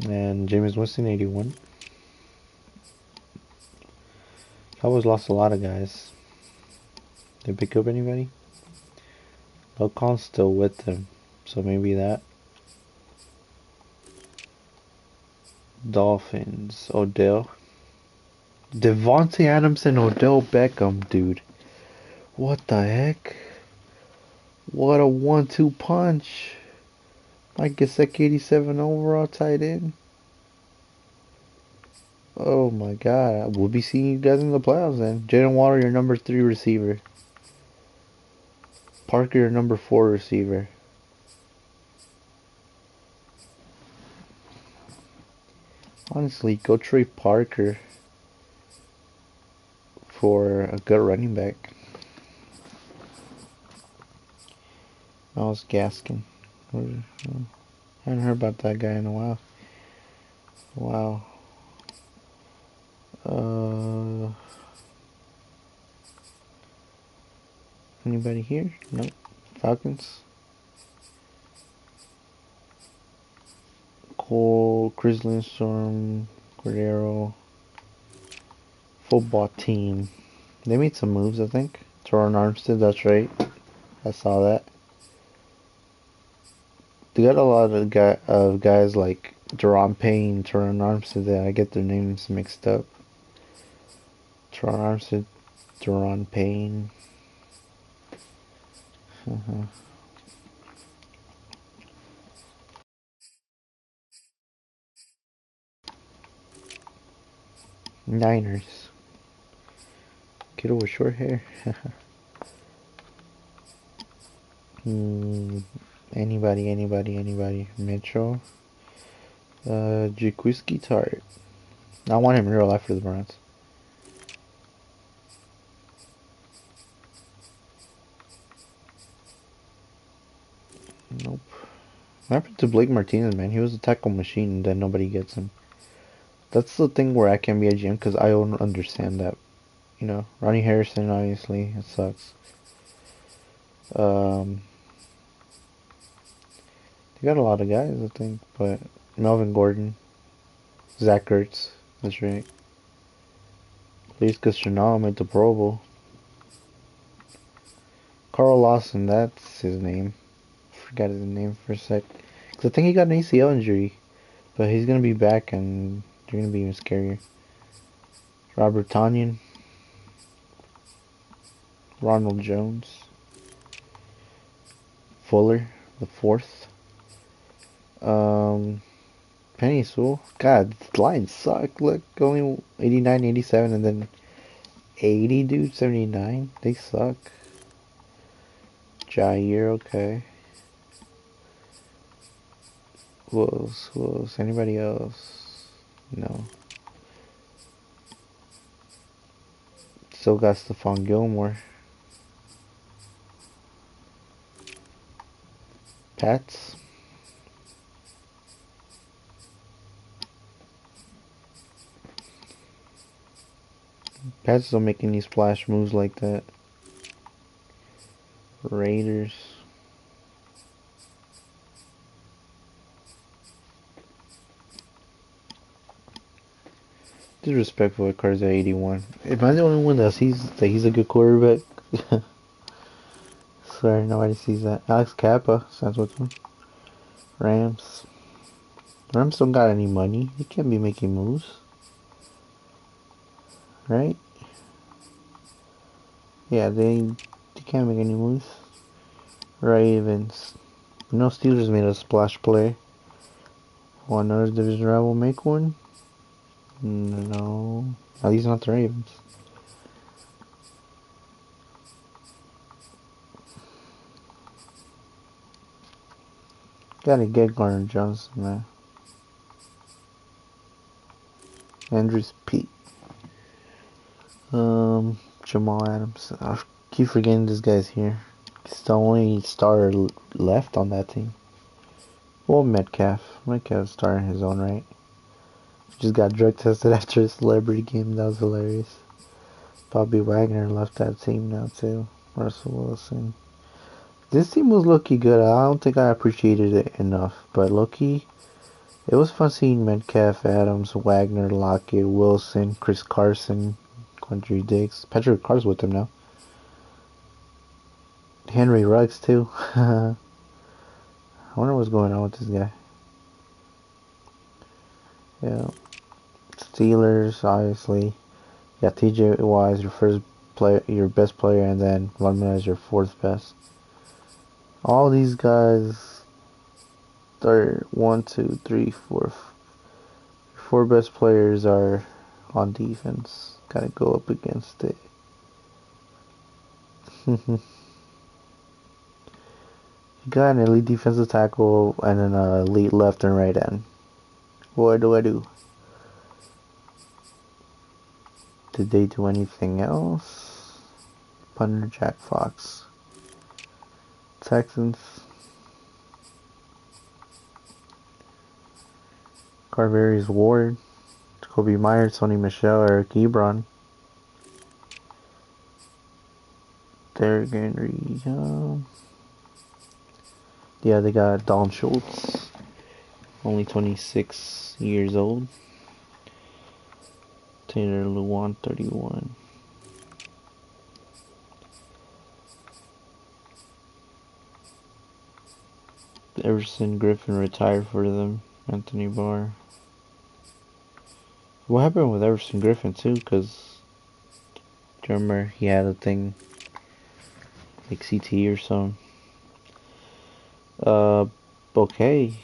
And Jameis Winston, 81. Cowboys lost a lot of guys. Did they pick up anybody? Locon's still with them. So maybe that. Dolphins, Odell. Devontae Adams and Odell Beckham, dude. What the heck? What a 1-2 punch. I guess that 87 overall tight end. Oh my god. We'll be seeing you guys in the playoffs then. Jalen Water, your number 3 receiver. Parker, your number 4 receiver. Honestly, go trade Parker for a good running back. Miles Gaskin. I haven't heard about that guy in a while. Wow. Anybody here? Nope. Falcons. Cole, Chris Lindstrom, Cordero. Football team. They made some moves, I think. Teron Armstead, that's right. I saw that. They got a lot of guys like Deron Payne, Teron Armstead that I get their names mixed up. Teron Armstead, Deron Payne. Niners. Kiddo with short hair. Anybody. Mitchell. Jaquiski Tart. I want him in real life for the Browns. Nope. What happened to Blake Martinez, man? He was a tackle machine and then nobody gets him. That's the thing where I can't be a GM because I don't understand that. You know, Ronnie Harrison, obviously, it sucks. They got a lot of guys, I think, but Melvin Gordon, Zach Ertz, that's right. Luis Chanel made the Pro Bowl. Carl Lawson, that's his name. Forgot his name for a sec. Cause I think he got an ACL injury, but he's gonna be back and they're gonna be even scarier. Robert Tonyan, Ronald Jones, Fuller, the 4th. Penny Sewell. God, the lines suck. Look, only 89, 87, and then 80, dude, 79. They suck. Jair, okay. Who else? Anybody else? No. Still got Stephon Gilmore. Pats. Pats don't make any splash moves like that. Raiders. Disrespectful at Cards at 81. Am I the only one that sees that he's a good quarterback? Sorry, nobody sees that. Alex Kappa, sounds with him. Rams. Rams don't got any money. They can't be making moves. Right? Yeah, they can't make any moves. Ravens. No Steelers made a splash play. Want another division rival make one? No. At least not the Ravens. Gotta get Garner Johnson, man. Andrews Pete. Jamal Adams. I keep forgetting this guy's here. He's the only starter left on that team. Well, Metcalf. Metcalf's starting his own right. Just got drug tested after a celebrity game. That was hilarious. Bobby Wagner left that team now too. Russell Wilson. This team was low-key good. I don't think I appreciated it enough. But low-key, it was fun seeing Metcalf, Adams, Wagner, Lockett, Wilson, Chris Carson, Quandre Diggs. Patrick Carr's with him now. Henry Ruggs too. I wonder what's going on with this guy. Yeah. Steelers, obviously. You got TJ Watt as your first player, your best player, and then Von Miller as your fourth best. All these guys are 1, 2, 3, 4. Four best players are on defense. Gotta go up against it. You got an elite defensive tackle and an elite left and right end. What do I do? Did they do anything else? Punter Jack Fox. Texans. Carvarius Ward. Jacoby Myers, Sony Michel, Eric Ebron. Derrick Henry. Yeah, they got Dalton Schultz. Only 26 years old. Taylor Lewan, 31. Everson Griffin retired for them. Anthony Barr. What happened with Everson Griffin too? Because do you remember he had a thing like CT or something? Okay.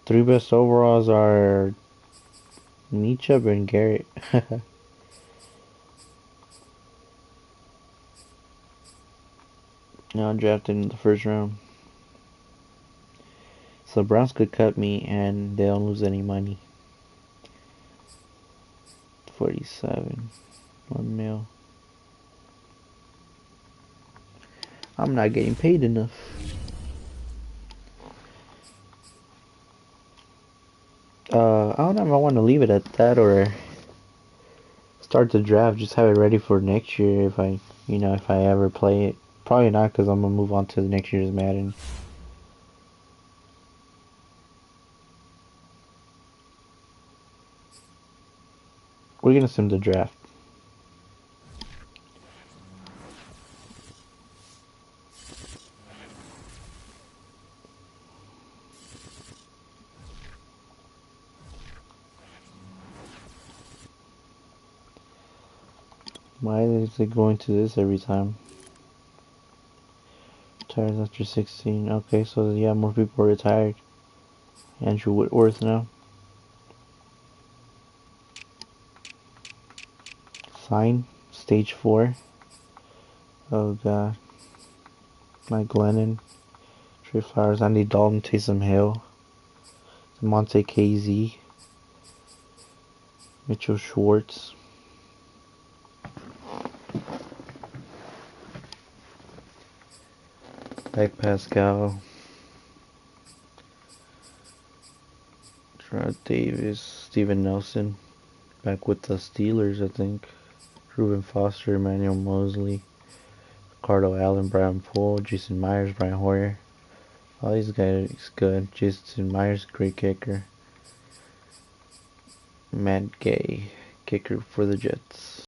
3 best overalls are Meechup and Garrett. Now drafted in the first round. So Browns could cut me and they don't lose any money. 47. 1 mil. I'm not getting paid enough. I don't know if I want to leave it at that or start the draft. Just have it ready for next year if I ever play it. Probably not because I'm going to move on to the next year's Madden. We're going to sim the draft. Why is it going to this every time? Retired after 16. Okay, so yeah, more people are retired. Andrew Whitworth now. Sign. Stage 4. Oh god. Mike Glennon. Trey Flowers. Andy Dalton. Taysom Hill. Monte KZ. Mitchell Schwartz. Ike Pascal. Gerard Davis. Steven Nelson. Back with the Steelers, I think. Reuben Foster. Emmanuel Mosley. Ricardo Allen. Brian Poole. Jason Myers. Brian Hoyer. All these guys good. Jason Myers, great kicker. Matt Gay, kicker for the Jets.